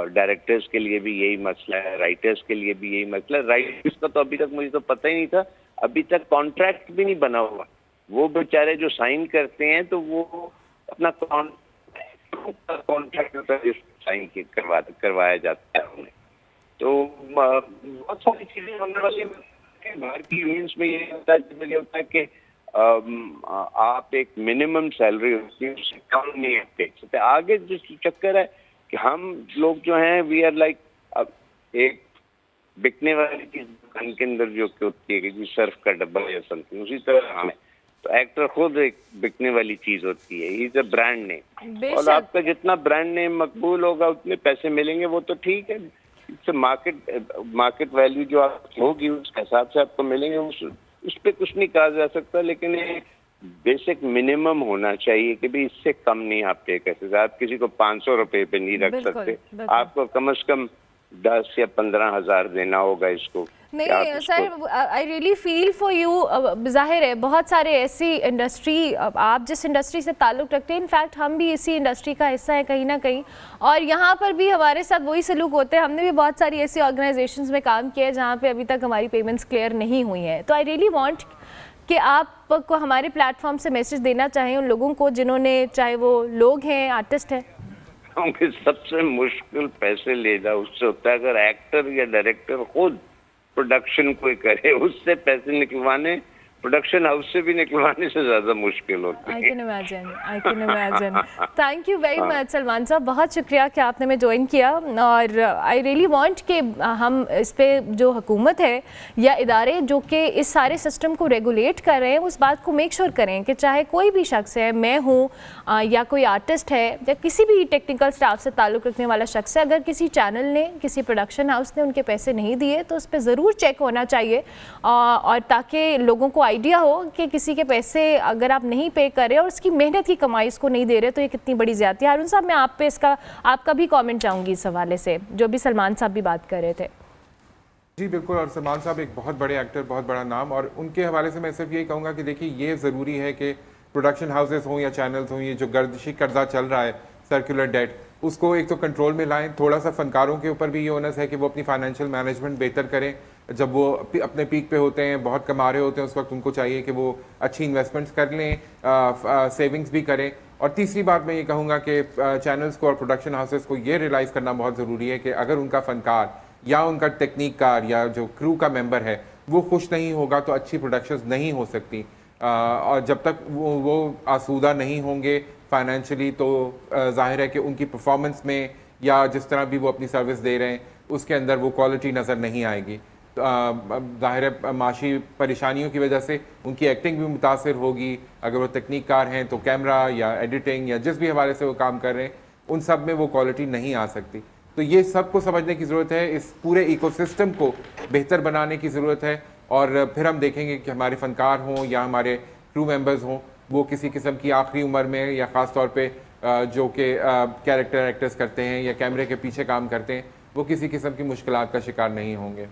डायरेक्टर्स के लिए भी यही मसला है, राइटर्स के लिए भी यही मसला है। राइटर्स का तो अभी तक मुझे तो पता ही नहीं था, अभी तक कॉन्ट्रैक्ट भी नहीं बना हुआ। वो बेचारे जो साइन करते हैं तो वो अपना कॉन्ट्रैक्ट होता है साइन करवाया जाता है उन्हें। तो बहुत सारी चीजें होने वाली है। बाहर की यूनियंस में ये होता है कि आप एक मिनिमम सैलरी होती है, उससे कम नहीं है सकते। आगे जो चक्कर है कि हम लोग जो हैं वी आर लाइक, अब एक बिकने वाली चीज दुकान के अंदर जो होती है कि सर्फ का डब्बा या समथिंग, उसी तरह हमें तो एक्टर खुद एक बिकने वाली चीज होती है, इज अ ब्रांड नेम। और आपका जितना ब्रांड नेम मकबूल होगा उतने पैसे मिलेंगे, वो तो ठीक है। मार्केट वैल्यू जो आप होगी उसके हिसाब से आपको मिलेंगे, उस पर कुछ नहीं कहा जा सकता। लेकिन एक बेसिक मिनिमम होना चाहिए कि भाई इससे कम नहीं आप पे कर सकते। आप किसी को 500 रुपए पे नहीं रख सकते, आपको कम से कम 10 या 15 हज़ार देना होगा इसको। नहीं sir, I really feel for you. जाहिर है बहुत सारे ऐसी इंडस्ट्री, आप जिस इंडस्ट्री से ताल्लुक़ रखते हैं, इनफैक्ट हम भी इसी इंडस्ट्री का हिस्सा है कहीं ना कहीं, और यहाँ पर भी हमारे साथ वही सलूक होते हैं। हमने भी बहुत सारी ऐसी ऑर्गेनाइजेशंस में काम किया है जहाँ पे अभी तक हमारी पेमेंट्स क्लियर नहीं हुई हैं। तो आई रियली वांट कि आपको हमारे प्लेटफॉर्म से मैसेज देना चाहें उन लोगों को जिन्होंने, चाहे वो लोग हैं, आर्टिस्ट हैं। सबसे मुश्किल पैसे लेना उससे होता है अगर एक्टर या डायरेक्टर खुद प्रोडक्शन कोई करे, उससे पैसे निकलवाने प्रोडक्शन हाउस से भी निकलवाने से ज़्यादा मुश्किल होती है। I can imagine. Thank you very much Salman साहब, बहुत शुक्रिया कि आपने हमें ज्वाइन किया। और आई रियली वांट कि हम इस पे जो हुकूमत है या इदारे जो कि इस सारे सिस्टम को रेगुलेट कर रहे हैं, उस बात को मेक श्योर करें कि चाहे कोई भी शख्स है, मैं हूँ या कोई आर्टिस्ट है या किसी भी टेक्निकल स्टाफ से ताल्लुक़ रखने वाला शख्स है, अगर किसी चैनल ने, किसी प्रोडक्शन हाउस ने उनके पैसे नहीं दिए तो उस पर ज़रूर चेक होना चाहिए, और ताकि लोगों को आइडिया हो कि किसी के पैसे अगर आप नहीं पे कर रहे और उसकी मेहनत की कमाई इसको नहीं दे रहे तो ये कितनी बड़ी ज़्यादती है। हारून साहब, मैं आप पे आपका भी कमेंट चाहूँगी इस हवाले से, जो भी सलमान साहब भी बात कर रहे थे। जी बिल्कुल, और सलमान साहब एक बहुत बड़े एक्टर, बहुत बड़ा नाम, और उनके हवाले से मैं सिर्फ यही कहूँगा कि देखिए ये ज़रूरी है कि प्रोडक्शन हाउसेस हों या चैनल्स हों, ये जो गर्दिशी कर्जा चल रहा है, सर्कुलर डेट, उसको एक तो कंट्रोल में लाएं। थोड़ा सा फनकारों के ऊपर भी ये ओनस है कि वो अपनी फाइनेंशियल मैनेजमेंट बेहतर करें। जब वो अपने पीक पे होते हैं, बहुत कमा रहे होते हैं, उस वक्त उनको चाहिए कि वो अच्छी इन्वेस्टमेंट्स कर लें, सेविंग्स भी करें। और तीसरी बात मैं ये कहूँगा कि चैनल्स को और प्रोडक्शन हाउसेस को ये रियलाइज़ करना बहुत ज़रूरी है कि अगर उनका फ़नकार या उनका टेक्निककार या जो क्रू का मेंबर है वो खुश नहीं होगा तो अच्छी प्रोडक्शंस नहीं हो सकती। और जब तक वो आसूदा नहीं होंगे फाइनेंशियली, तो जाहिर है कि उनकी परफॉर्मेंस में या जिस तरह भी वो अपनी सर्विस दे रहे हैं उसके अंदर वो क्वालिटी नज़र नहीं आएगी। जाहिर है माशी परेशानियों की वजह से उनकी एक्टिंग भी मुतासिर होगी। अगर वो तकनीककार हैं तो कैमरा या एडिटिंग या जिस भी हवाले से वो काम कर रहे हैं उन सब में वो क्वालिटी नहीं आ सकती। तो ये सब को समझने की ज़रूरत है, इस पूरे इकोसिस्टम को बेहतर बनाने की ज़रूरत है। और फिर हम देखेंगे कि हमारे फ़नकार हों या हमारे क्रू मेंबर्स हों, वो किसी किस्म की आखिरी उम्र में या ख़ास तौर पे जो कि कैरेक्टर एक्टर्स करते हैं या कैमरे के पीछे काम करते हैं, वो किसी किस्म की मुश्किलात का शिकार नहीं होंगे।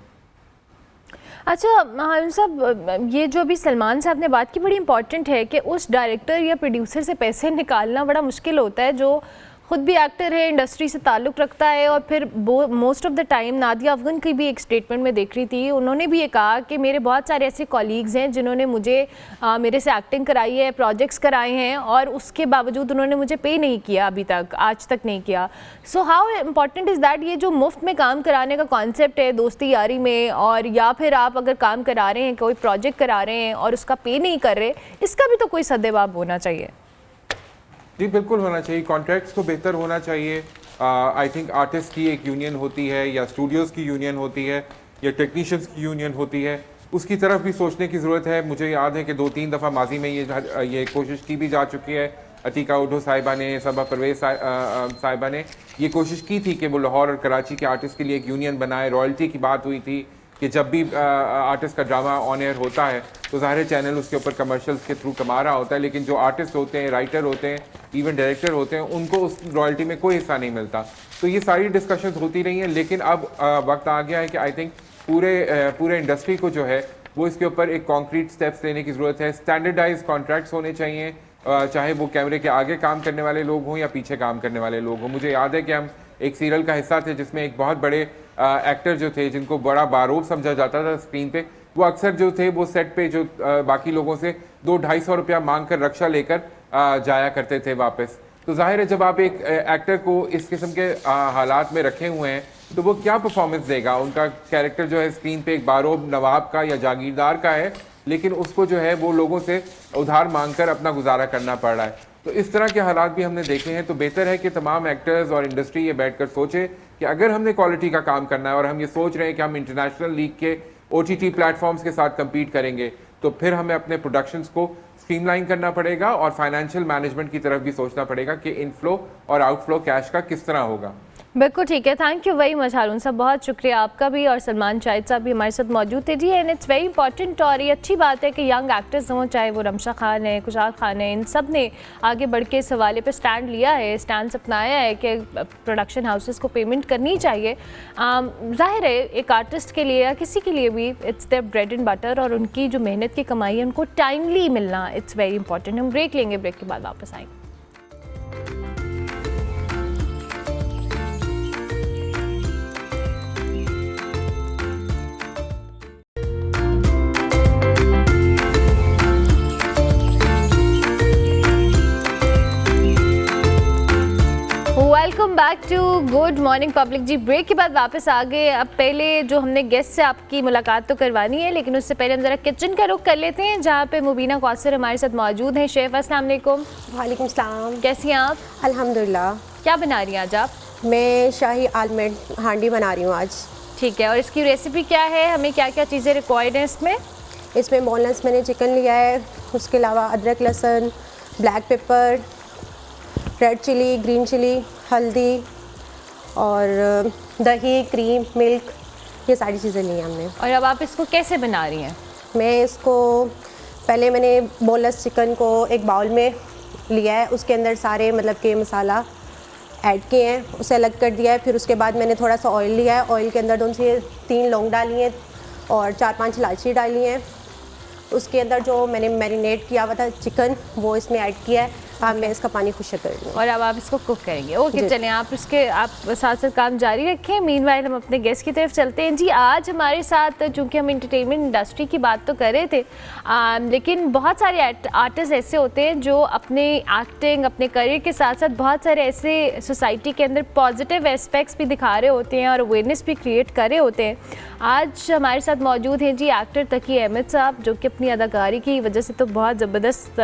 अच्छा हम सब, ये जो अभी सलमान साहब ने बात की बड़ी इंपॉर्टेंट है कि उस डायरेक्टर या प्रोड्यूसर से पैसे निकालना बड़ा मुश्किल होता है जो खुद भी एक्टर है, इंडस्ट्री से ताल्लुक़ रखता है। और फिर most of the time Nadia Afghan की भी एक स्टेटमेंट में देख रही थी, उन्होंने भी ये कहा कि मेरे बहुत सारे ऐसे कॉलीग्स हैं जिन्होंने मुझे मेरे से एक्टिंग कराई है, प्रोजेक्ट्स कराए हैं, और उसके बावजूद उन्होंने मुझे पे नहीं किया, अभी तक, आज तक नहीं किया। So how important is that, ये जो मुफ्त में काम कराने का कॉन्सेप्ट है दोस्ती यारी में, और या फिर आप अगर काम करा रहे हैं, कोई प्रोजेक्ट करा रहे हैं और उसका पे नहीं कर रहे, इसका भी तो कोई सद्देबाब होना चाहिए। जी बिल्कुल होना चाहिए, कॉन्ट्रैक्ट्स को बेहतर होना चाहिए। आई थिंक आर्टिस्ट की एक यूनियन होती है, या स्टूडियोज़ की यूनियन होती है, या टेक्नीशियंस की यूनियन होती है, उसकी तरफ भी सोचने की ज़रूरत है। मुझे याद है कि 2-3 दफ़ा माजी में ये कोशिश की भी जा चुकी है। अतीका उद्धो साहिबा ने, सबा परवेज साहिबा ने ये कोशिश की थी कि वो लाहौर और कराची के आर्टिस्ट के लिए एक यूनियन बनाए। रॉयल्टी की बात हुई थी कि जब भी आर्टिस्ट का ड्रामा ऑन एयर होता है तो ज़ाहिर चैनल उसके ऊपर कमर्शियल्स के थ्रू कमा रहा होता है, लेकिन जो आर्टिस्ट होते हैं, राइटर होते हैं, इवन डायरेक्टर होते हैं, उनको उस रॉयल्टी में कोई हिस्सा नहीं मिलता। तो ये सारी डिस्कशंस होती रही हैं, लेकिन अब वक्त आ गया है कि आई थिंक पूरे इंडस्ट्री को जो है वो इसके ऊपर एक कॉन्क्रीट स्टेप्स लेने की ज़रूरत है। स्टैंडर्डाइज कॉन्ट्रैक्ट्स होने चाहिए, चाहे वो कैमरे के आगे काम करने वाले लोग हों या पीछे काम करने वाले लोग हों। मुझे याद है कि हम एक सीरियल का हिस्सा थे जिसमें एक बहुत बड़े एक्टर जो थे, जिनको बड़ा बारूद समझा जाता था स्क्रीन पे, वो अक्सर जो थे वो सेट पे जो बाकी लोगों से 200-250 रुपया मांग कर रक्षा लेकर जाया करते थे वापस। तो जाहिर है जब आप एक एक्टर को इस किस्म के हालात में रखे हुए हैं तो वो क्या परफॉर्मेंस देगा। उनका कैरेक्टर जो है स्क्रीन पे एक बारोब नवाब का या जागीरदार का है, लेकिन उसको जो है वो लोगों से उधार मांग कर अपना गुजारा करना पड़ रहा है। तो इस तरह के हालात भी हमने देखे हैं। तो बेहतर है कि तमाम एक्टर्स और इंडस्ट्री ये बैठकर सोचे कि अगर हमने क्वालिटी का काम करना है और हम ये सोच रहे हैं कि हम इंटरनेशनल लीग के OTT प्लेटफॉर्म्स के साथ कम्पीट करेंगे, तो फिर हमें अपने प्रोडक्शंस को स्ट्रीमलाइन करना पड़ेगा और फाइनेंशियल मैनेजमेंट की तरफ भी सोचना पड़ेगा कि इनफ्लो और आउटफ्लो कैश का किस तरह होगा। बिल्कुल ठीक है, थैंक यू वेरी मच हारून साहब, बहुत शुक्रिया आपका भी, और सलमान शाहिद साहब भी हमारे साथ मौजूद थे जी। एंड इट्स वेरी इंपॉर्टेंट, और ये अच्छी बात है कि यंग एक्टर्स हों, चाहे वो रमशा खान है, खुशहाल खान है, इन सब ने आगे बढ़ के इस हवाले पे स्टैंड लिया है, स्टैंड अपनाया है कि प्रोडक्शन हाउसेस को पेमेंट करनी चाहिए। जाहिर है एक आर्टिस्ट के लिए या किसी के लिए भी it's their bread and butter, और उनकी जो मेहनत की कमाई है उनको टाइमली मिलना इट्स वेरी इंपॉर्टेंट। हम ब्रेक लेंगे, ब्रेक के बाद वापस आएंगे। Welcome back to good morning public ji. Break के बाद वापस आ गए। अब पहले जो हमने गेस्ट से आपकी मुलाकात तो करवानी है, लेकिन उससे पहले हम ज़रा किचन का रुख कर लेते हैं, जहाँ पे मुबीना कौसर हमारे साथ मौजूद हैं। शेफ़ अस्सलाम वालेकुम। वालेकुम सलाम। कैसी हैं आप? अल्हम्दुलिल्लाह। क्या बना रही हैं आज आप? मैं शाही आलमंड हांडी बना रही हूँ आज। ठीक है, और इसकी रेसिपी क्या है, हमें क्या क्या चीज़ें रिक्वायर्ड हैं इसमें? इसमें बोनलेस मैंने चिकन लिया है, उसके अलावा अदरक, लहसुन, black pepper, red chilli, green chilli, हल्दी और दही, क्रीम, मिल्क, ये सारी चीज़ें ली हैं हमने। और अब आप इसको कैसे बना रही हैं? मैं इसको पहले मैंने बोनलेस चिकन को एक बाउल में लिया है, उसके अंदर सारे मतलब के मसाला ऐड किए हैं, उसे अलग कर दिया है। फिर उसके बाद मैंने थोड़ा सा ऑयल लिया है, ऑयल के अंदर 2 से 3 लौंग डाली हैं और 4-5 इलायची डाली हैं। उसके अंदर जो मैंने मैरिनेट किया हुआ था चिकन वो इसमें ऐड किया है। अब मैं इसका पानी खुश कर दूँ और अब आप इसको कुक करेंगे। ओके, चलें आप साथ साथ काम जारी रखें। मीनवाइल हम अपने गेस्ट की तरफ चलते हैं जी। आज हमारे साथ, चूँकि हम इंटरटेनमेंट इंडस्ट्री की बात तो कर रहे थे, लेकिन बहुत सारे आर्टिस्ट ऐसे होते हैं जो अपने एक्टिंग, अपने करियर के साथ साथ बहुत सारे ऐसे सोसाइटी के अंदर पॉजिटिव एस्पेक्ट्स भी दिखा रहे होते हैं और अवेयरनेस भी क्रिएट कर रहे होते हैं। आज हमारे साथ मौजूद हैं जी एक्टर तकी अहमद साहब, जो कि अपनी अदाकारी की वजह से तो बहुत ज़बरदस्त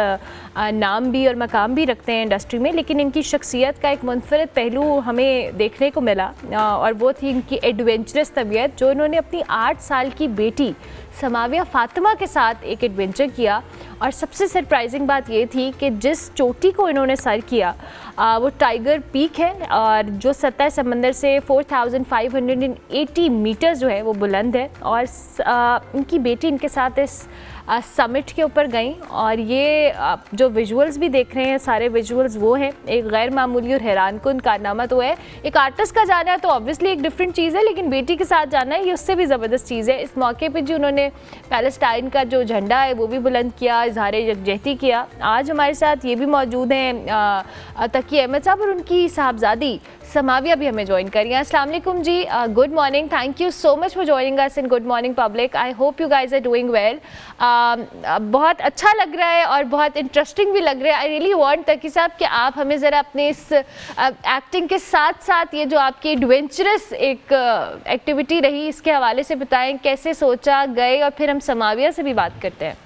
नाम भी और मकाम भी रखते हैं इंडस्ट्री में, लेकिन इनकी शख्सियत का एक मुनफरद पहलू हमें देखने को मिला और वो थी इनकी एडवेंचरस तबीयत, जो इन्होंने अपनी 8 साल की बेटी समाविया फ़ातिमा के साथ एक एडवेंचर किया। और सबसे सरप्राइजिंग बात ये थी कि जिस चोटी को इन्होंने सर किया वो टाइगर पीक है और जो सतह समंदर से 4580 मीटर जो है वो बुलंद है। और इनकी बेटी इनके साथ इस समिट के ऊपर गई और ये जो विजुअल्स भी देख रहे हैं सारे विजुअल्स वो हैं एक गैर मामूली और हैरानकुन कारनामा तो है। एक आर्टिस्ट का जाना है तो ऑब्वियसली एक डिफरेंट चीज़ है, लेकिन बेटी के साथ जाना है ये उससे भी ज़बरदस्त चीज़ है। इस मौके पे जी उन्होंने पैलेस्टाइन का जो झंडा है वो भी बुलंद किया, इजहार यकजहती किया। आज हमारे साथ ये भी मौजूद हैं तकी अहमद साहब और उनकी साहबजादी समाविया भी हमें ज्वाइन करिए। अस्सलाम वालेकुम जी, good morning, thank you so much for joining us in good morning public. I hope you guys are doing well. बहुत अच्छा लग रहा है और बहुत इंटरेस्टिंग भी लग रहा है। आई रियली वांट तकी साहब कि आप हमें ज़रा अपने इस एक्टिंग के साथ साथ ये जो आपकी एडवेंचरस एक एक्टिविटी रही इसके हवाले से बताएं, कैसे सोचा गए, और फिर हम समाविया से भी बात करते हैं।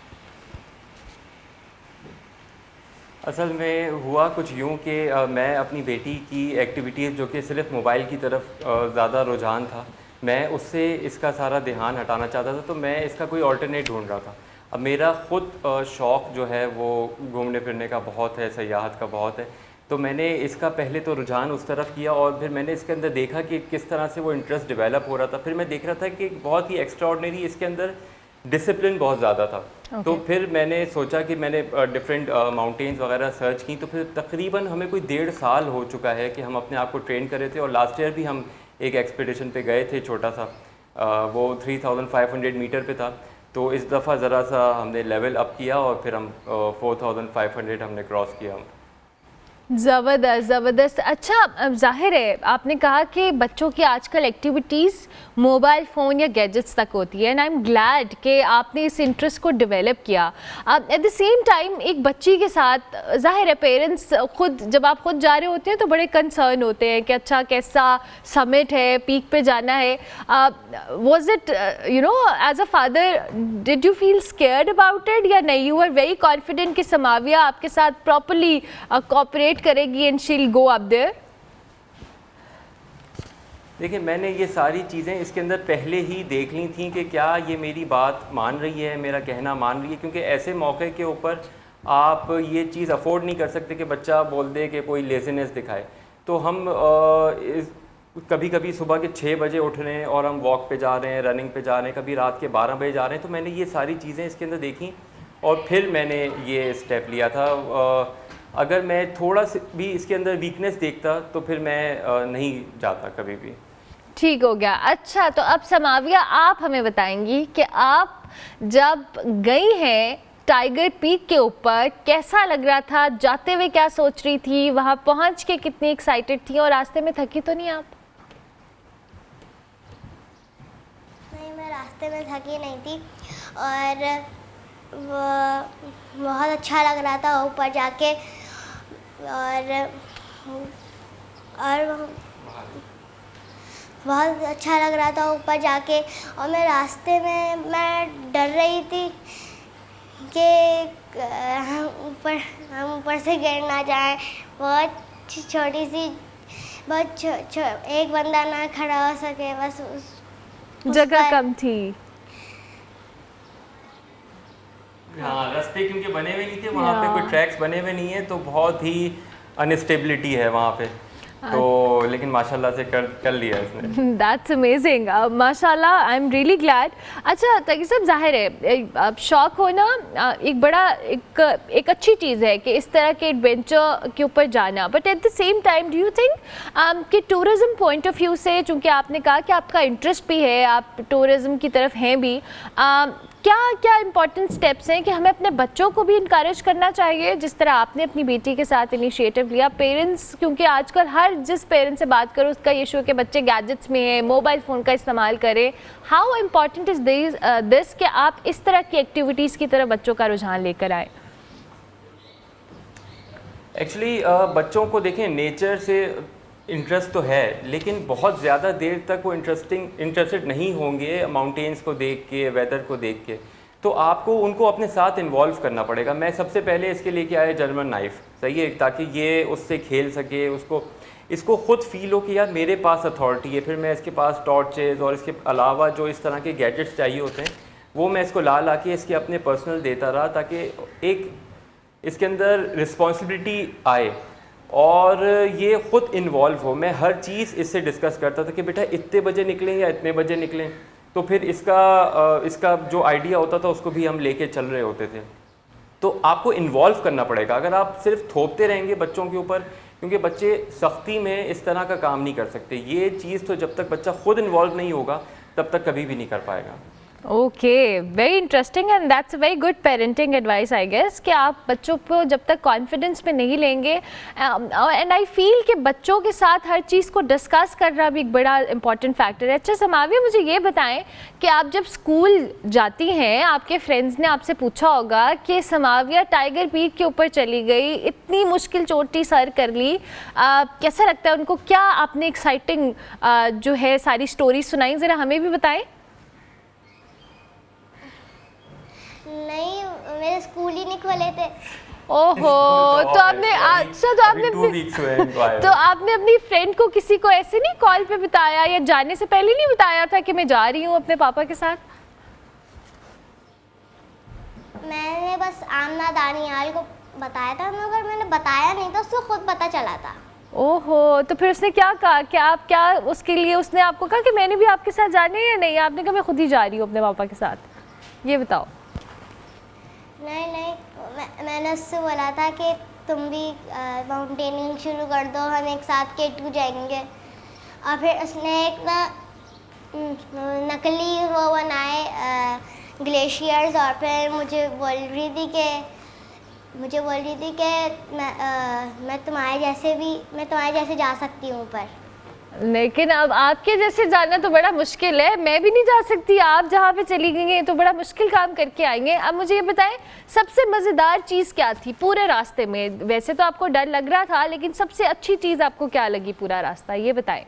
असल में हुआ कुछ यूँ कि मैं अपनी बेटी की एक्टिविटीज़ जो कि सिर्फ मोबाइल की तरफ ज़्यादा रुझान था, मैं उससे इसका सारा ध्यान हटाना चाहता था, तो मैं इसका कोई ऑल्टरनेट ढूंढ रहा था। अब मेरा ख़ुद शौक़ जो है वो घूमने फिरने का बहुत है, सयाहत का बहुत है, तो मैंने इसका पहले तो रुझान उस तरफ किया और फिर मैंने इसके अंदर देखा कि किस तरह से वो इंटरेस्ट डेवलप हो रहा था। फिर मैं देख रहा था कि बहुत ही एक्स्ट्राऑर्डिनरी इसके अंदर डिसिप्लिन बहुत ज़्यादा था। तो फिर मैंने सोचा कि मैंने डिफरेंट माउंटेन्स वगैरह सर्च की, तो फिर तकरीबन हमें कोई 1.5 साल हो चुका है कि हम अपने आप को ट्रेन कर रहे थे। और लास्ट ईयर भी हम एक एक्सपीडिशन पे गए थे छोटा सा, वो 3500 मीटर पे था। तो इस दफ़ा ज़रा सा हमने लेवल अप किया और फिर हम 4500 हमने क्रॉस किया। ज़बरदस्त ज़बरदस्त। अच्छा, जाहिर है आपने कहा कि बच्चों की आजकल एक्टिविटीज़ मोबाइल फ़ोन या गैजेट्स तक होती है, एंड आई एम ग्लैड कि आपने इस इंटरेस्ट को डेवलप किया। एट द सेम टाइम एक बच्ची के साथ जाहिर है पेरेंट्स खुद, जब आप खुद जा रहे होते हैं तो बड़े कंसर्न होते हैं कि अच्छा कैसा समिट है, पीक पे जाना है। Was it you know as a father did you feel scared about it, या नहीं यू आर वेरी कॉन्फिडेंट कि समाविया आपके साथ प्रॉपरली कोऑपरेट करेगी and she will go up there? देखिए, मैंने ये सारी चीज़ें इसके अंदर पहले ही देख ली थी कि क्या ये मेरी बात मान रही है, मेरा कहना मान रही है, क्योंकि ऐसे मौके के ऊपर आप ये चीज़ अफोर्ड नहीं कर सकते कि बच्चा बोल दे कि कोई लेज़ीनेस दिखाए। तो हम कभी कभी सुबह के 6 बजे उठ रहे हैं और हम वॉक पे जा रहे हैं, रनिंग पे जा रहे हैं, कभी रात के 12 बजे जा रहे हैं। तो मैंने ये सारी चीज़ें इसके अंदर देखी और फिर मैंने ये स्टेप लिया था। अगर मैं थोड़ा भी इसके अंदर वीकनेस देखता तो फिर मैं नहीं जाता कभी भी। ठीक हो गया। अच्छा, तो अब समाविया आप हमें बताएंगी कि आप जब गई हैं टाइगर पीक के ऊपर कैसा लग रहा था, जाते हुए क्या सोच रही थी, वहाँ पहुँच के कितनी एक्साइटेड थी, और रास्ते में थकी तो नहीं आप? नहीं, मैं रास्ते में थकी नहीं थी और वो बहुत अच्छा लग रहा था ऊपर जाके, और बहुत अच्छा लग रहा था ऊपर जाके। और मैं रास्ते में मैं डर रही थी कि हम ऊपर से गिर ना जाएं। बहुत छोटी सी एक बंदा ना खड़ा हो सके, बस जगह कम थी। हाँ, रास्ते क्योंकि बने हुए नहीं थे वहाँ पे, कोई ट्रैक्स बने हुए नहीं है, तो बहुत ही अनस्टेबिलिटी है वहाँ पे। तो लेकिन माशाल्लाह से कर लिया इसने। दैट्स अमेजिंग, माशाल्लाह, आई एम रियली ग्लैड। अच्छा तकी साहब, जाहिर है शौक होना एक बड़ा एक अच्छी चीज़ है कि इस तरह के एडवेंचर के ऊपर जाना, but at the same time do you think कि टूरिज़्म पॉइंट ऑफ व्यू से, चूँकि आपने कहा कि आपका इंटरेस्ट भी है, आप टूरिज़्म की तरफ हैं भी, क्या क्या इंपॉर्टेंट स्टेप्स हैं कि हमें अपने बच्चों को भी इनकरेज करना चाहिए, जिस तरह आपने अपनी बेटी के साथ इनिशिएटिव लिया? पेरेंट्स, क्योंकि आजकल हर जिस पेरेंट्स से बात करो उसका ये इशू है कि बच्चे गैजेट्स में हैं, मोबाइल फ़ोन का इस्तेमाल करें। हाउ इम्पॉर्टेंट इज़ दिस कि आप इस तरह की एक्टिविटीज़ की तरफ बच्चों का रुझान लेकर आए? एक्चुअली बच्चों को देखें, नेचर से इंटरेस्ट तो है, लेकिन बहुत ज़्यादा देर तक वो इंटरेस्टेड नहीं होंगे माउंटेन्स को देख के, वेदर को देख के। तो आपको उनको अपने साथ इन्वॉल्व करना पड़ेगा। मैं सबसे पहले इसके लेके आया जर्मन नाइफ़, सही है, ताकि ये उससे खेल सके, इसको ख़ुद फील हो कि यार मेरे पास अथॉरिटी है। फिर मैं इसके पास टॉर्चेज़ और इसके अलावा जो इस तरह के गैजेट्स चाहिए होते हैं वो मैं इसको ला के इसके अपने पर्सनल देता रहा, ताकि एक इसके अंदर रिस्पॉन्सिबिलिटी आए। और ये ख़ुद इन्वॉल्व हो। मैं हर चीज़ इससे डिस्कस करता था कि बेटा इतने बजे निकलें या इतने बजे निकलें, तो फिर इसका जो आइडिया होता था उसको भी हम लेके चल रहे होते थे। तो आपको इन्वॉल्व करना पड़ेगा, अगर आप सिर्फ थोपते रहेंगे बच्चों के ऊपर, क्योंकि बच्चे सख्ती में इस तरह का काम नहीं कर सकते। ये चीज़ तो जब तक बच्चा खुद इन्वॉल्व नहीं होगा तब तक कभी भी नहीं कर पाएगा। Okay, very interesting and that's a very good parenting advice I guess, कि आप बच्चों को जब तक कॉन्फिडेंस में नहीं लेंगे, एंड आई फील कि बच्चों के साथ हर चीज़ को डिस्कस करना भी एक बड़ा इंपॉर्टेंट फैक्टर है। अच्छा समाविया, मुझे ये बताएं कि आप जब स्कूल जाती हैं, आपके फ्रेंड्स ने आपसे पूछा होगा कि समाविया टाइगर पीक के ऊपर चली गई, इतनी मुश्किल चोटी सर कर ली, कैसा लगता है उनको? क्या आपने एक्साइटिंग जो है सारी स्टोरी सुनाई, ज़रा हमें भी बताएं। नहीं, मेरे स्कूल ही नहीं खोले थे। ओहो, तो आपने अच्छा, तो आपने अपनी फ्रेंड को, किसी को ऐसे नहीं कॉल पे बताया या जाने से पहले नहीं बताया था कि मैं जा रही हूँ अपने पापा के साथ? मैंने बस आमना दानियाल को बताया था, मगर मैंने बताया नहीं था, उसको खुद पता चला था। ओहो, तो फिर उसने क्या कहा? क्या उसके लिए उसने आपको कहा कि मैंने भी आपके साथ जाना है या नहीं? आपने कहा मैं खुद ही जा रही हूँ अपने पापा के साथ, ये बताओ। नहीं, मैंने उससे बोला था कि तुम भी माउंटेनिंग शुरू कर दो, हम एक साथ K2 जाएंगे। और फिर उसने एक ना नकली वो बनाए ग्लेशियर्स, और फिर मुझे बोल रही थी कि मैं तुम्हारे जैसे जा सकती हूँ ऊपर। लेकिन अब आपके जैसे जाना तो बड़ा मुश्किल है, मैं भी नहीं जा सकती। आप जहाँ पे चली गई हैं तो बड़ा मुश्किल काम करके आएंगे। अब मुझे ये बताएं, सबसे मज़ेदार चीज़ क्या थी पूरे रास्ते में? वैसे तो आपको डर लग रहा था, लेकिन सबसे अच्छी चीज़ आपको क्या लगी पूरा रास्ता, ये बताएं।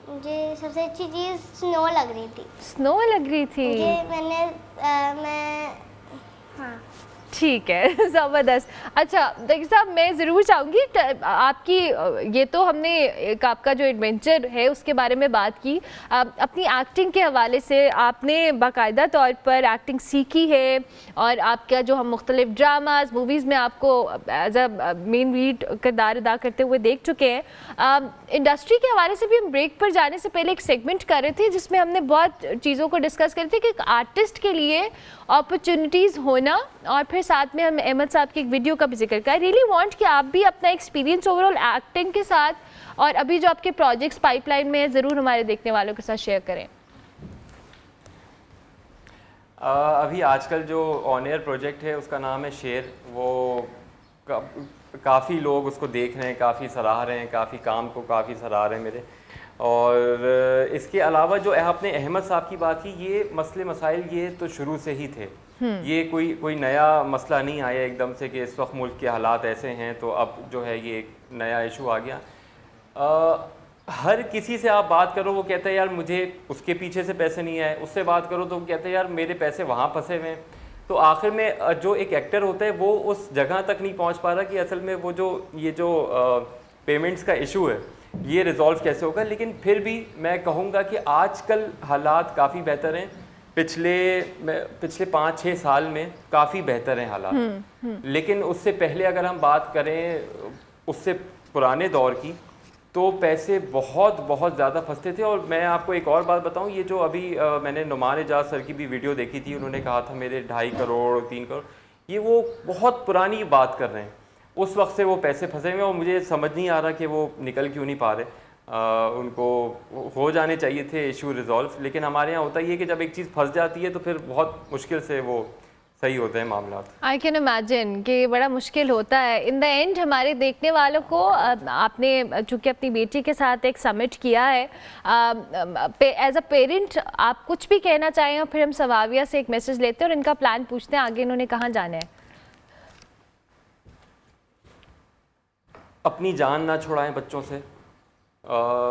मुझे सबसे अच्छी चीज़ स्नो लग रही थी। स्नो लग रही थी? हाँ, ठीक है, ज़बरदस्त। अच्छा देखिए साहब, मैं ज़रूर चाहूँगी आपकी, ये तो हमने एक आपका जो एडवेंचर है उसके बारे में बात की, अपनी एक्टिंग के हवाले से आपने बाकायदा तौर पर एक्टिंग सीखी है, और आपका जो हम मुख्तलिफ ड्रामाज मूवीज़ में आपको एज अ मेन लीड किरदार अदा करते हुए देख चुके हैं। इंडस्ट्री के हवाले से भी हम ब्रेक पर जाने से पहले एक सेगमेंट कर रहे थे जिसमें हमने बहुत चीज़ों को डिस्कस कर रहे थे कि एक आर्टिस्ट के लिए अपॉर्चुनिटीज़ होना, और फिर साथ में हम अहमद साहब की एक वीडियो का भी जिक्र किया। रियली वांट कि आप भी अपना एक्सपीरियंस ओवरऑल एक्टिंग के साथ और अभी जो आपके प्रोजेक्ट्स पाइपलाइन में है ज़रूर हमारे देखने वालों के साथ शेयर करें। अभी आजकल जो ऑन एयर प्रोजेक्ट है उसका नाम है शेर, वो काफ़ी लोग उसको देख रहे हैं, काफ़ी सराह रहे हैं, काफ़ी काम को काफ़ी सराह रहे हैं मेरे। और इसके अलावा जो आपने अहमद साहब की बात की, ये मसले मसाइल ये तो शुरू से ही थे। ये कोई नया मसला नहीं आया एकदम से कि इस वक्त मुल्क के हालात ऐसे हैं तो अब जो है ये एक नया इशू आ गया। हर किसी से आप बात करो वो कहता है यार मुझे उसके पीछे से पैसे नहीं आए, उससे बात करो तो वो कहते हैं यार मेरे पैसे वहाँ फंसे हुए हैं। तो आखिर में जो एक एक्टर होता है वो उस जगह तक नहीं पहुँच पा रहा कि असल में वो जो पेमेंट्स का इशू है ये रिजॉल्व कैसे होगा। लेकिन फिर भी मैं कहूँगा कि आजकल हालात काफ़ी बेहतर हैं, पिछले 5-6 साल में काफ़ी बेहतर हैं हालात। लेकिन उससे पहले अगर हम बात करें उससे पुराने दौर की, तो पैसे बहुत ज़्यादा फंसते थे। और मैं आपको एक और बात बताऊं, ये जो अभी मैंने नुमान एजाज सर की भी वीडियो देखी थी, उन्होंने कहा था मेरे 2.5 करोड़ 3 करोड़, ये वो बहुत पुरानी बात कर रहे हैं। उस वक्त से वो पैसे फंसे हुए और मुझे समझ नहीं आ रहा कि वो निकल क्यों नहीं पा रहे। उनको हो जाने चाहिए थे इशू रिजॉल्व, लेकिन हमारे यहाँ होता ही है कि जब एक चीज़ फंस जाती है तो फिर बहुत मुश्किल से वो सही होते हैं मामला। आई कैन इमेजिन कि बड़ा मुश्किल होता है। इन द एंड हमारे देखने वालों को, आपने चूँकि अपनी बेटी के साथ एक समिट किया है, एज अ पेरेंट आप कुछ भी कहना चाहें और फिर हम समाविया से एक मैसेज लेते हैं और इनका प्लान पूछते हैं आगे इन्होंने कहाँ जाना है। अपनी जान ना छुड़ाएं बच्चों से।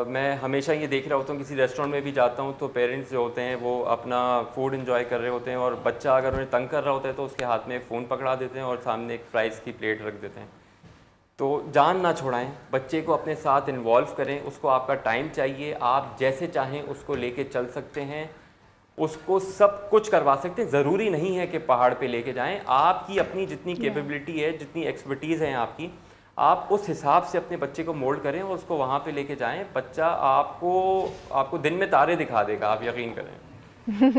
मैं हमेशा ये देख रहा होता हूँ, किसी रेस्टोरेंट में भी जाता हूँ तो पेरेंट्स जो होते हैं वो अपना फूड एंजॉय कर रहे होते हैं और बच्चा अगर उन्हें तंग कर रहा होता है तो उसके हाथ में फ़ोन पकड़ा देते हैं और सामने एक फ्राइज़ की प्लेट रख देते हैं। तो जान ना छुड़ाएं, बच्चे को अपने साथ इन्वॉल्व करें, उसको आपका टाइम चाहिए, आप जैसे चाहें उसको लेके चल सकते हैं, उसको सब कुछ करवा सकते हैं। ज़रूरी नहीं है कि पहाड़ पे लेके जाएं, आपकी अपनी जितनी कैपेबिलिटी है, जितनी एक्सपर्टीज़ है आपकी, आप उस हिसाब से अपने बच्चे को मोल्ड करें और उसको वहाँ पे लेके जाएं। बच्चा आपको दिन में तारे दिखा देगा, आप यकीन करें।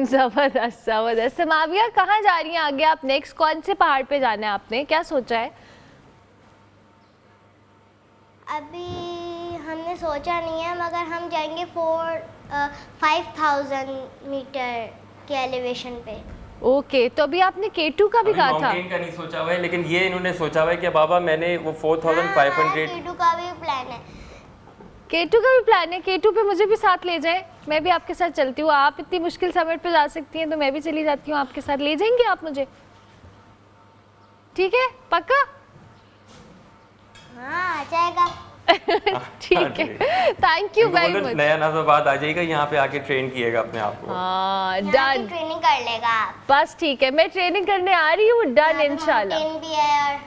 ज़बरदस्त ज़बरदस्त। समाविया, कहाँ जा रही हैं आगे आप? नेक्स्ट कौन से पहाड़ पे जाना है आपने, क्या सोचा है? अभी हमने सोचा नहीं है, मगर हम जाएंगे 5000 मीटर के एलिवेशन पे। ओके, तो अभी आपने K2 का भी अभी कहा था। माउंटेन का नहीं सोचा हुआ है, लेकिन ये इन्होंने सोचा हुआ है कि बाबा मैंने वो 4500 K2 का भी प्लान है। K2 का भी प्लान है। K2 पे मुझे भी साथ ले जाएं, मैं भी आपके साथ चलती हूँ। आप इतनी मुश्किल समिट पे जा सकती हैं तो मैं भी चली जाती हूँ आपके साथ। ले जाएंगे आप मुझे? ठीक है, पक्का? हाँ, आ जाएगा। ठीक है, थैंक यू वेरी मच। नया नाज़ाबाद आ जाएगा, यहाँ पे आके ट्रेन किएगा अपने आप को। हाँ, यहाँ डन। की ट्रेनिंग कर लेगा आप। बस ठीक है, मैं ट्रेनिंग करने आ रही हूँ। डन, इंशाल्लाह। माउंटेन भी है और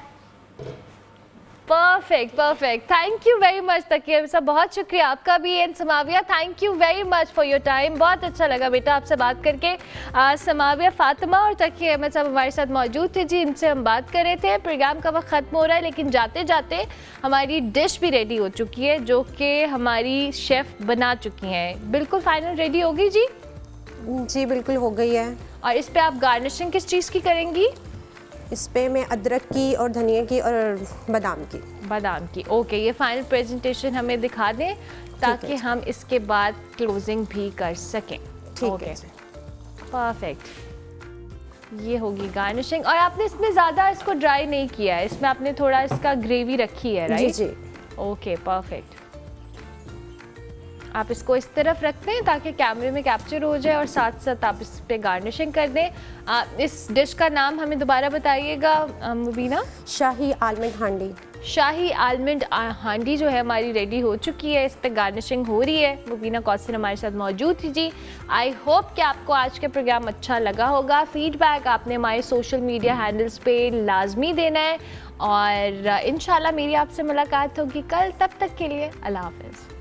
perfect perfect. Thank you very much तकिया साहब, बहुत शुक्रिया आपका भी। And Samavia, thank you very much for your time. बहुत अच्छा लगा बेटा आपसे बात करके। समाविया, फातिमा और तकिया अहमद साहब हमारे साथ मौजूद थे जी, इनसे हम बात कर रहे थे। प्रोग्राम का वक्त ख़त्म हो रहा है, लेकिन जाते जाते हमारी डिश भी रेडी हो चुकी है, जो कि हमारी शेफ़ बना चुकी हैं। बिल्कुल फाइनल रेडी हो गई जी? जी बिल्कुल हो गई है। और इस पर आप गार्निशिंग किस चीज़ की करेंगी? इस पे मैं अदरक की और धनिया की और बादाम की। बादाम की। ओके, ये फाइनल प्रेजेंटेशन हमें दिखा दें ताकि हम इसके बाद क्लोजिंग भी कर सकें। ठीक है। परफेक्ट। ये होगी गार्निशिंग। और आपने इसमें ज़्यादा इसको ड्राई नहीं किया है, इसमें आपने थोड़ा इसका ग्रेवी रखी है, राइट? जी जी। Okay, perfect. आप इसको इस तरफ रखते हैं ताकि कैमरे में कैप्चर हो जाए और साथ साथ आप इस पे गार्निशिंग कर दें। इस डिश का नाम हमें दोबारा बताइएगा मुबीना। शाही आलमंड हांडी। शाही आलमंड हांडी जो है हमारी रेडी हो चुकी है, इस पे गार्निशिंग हो रही है। मुबीना कौसर हमारे साथ मौजूद थी जी। आई होप कि आपको आज का प्रोग्राम अच्छा लगा होगा। फीडबैक आपने हमारे सोशल मीडिया हैंडल्स पे लाजमी देना है और इंशाल्लाह मेरी आपसे मुलाकात होगी कल। तब तक के लिए अल्लाह हाफ़िज़।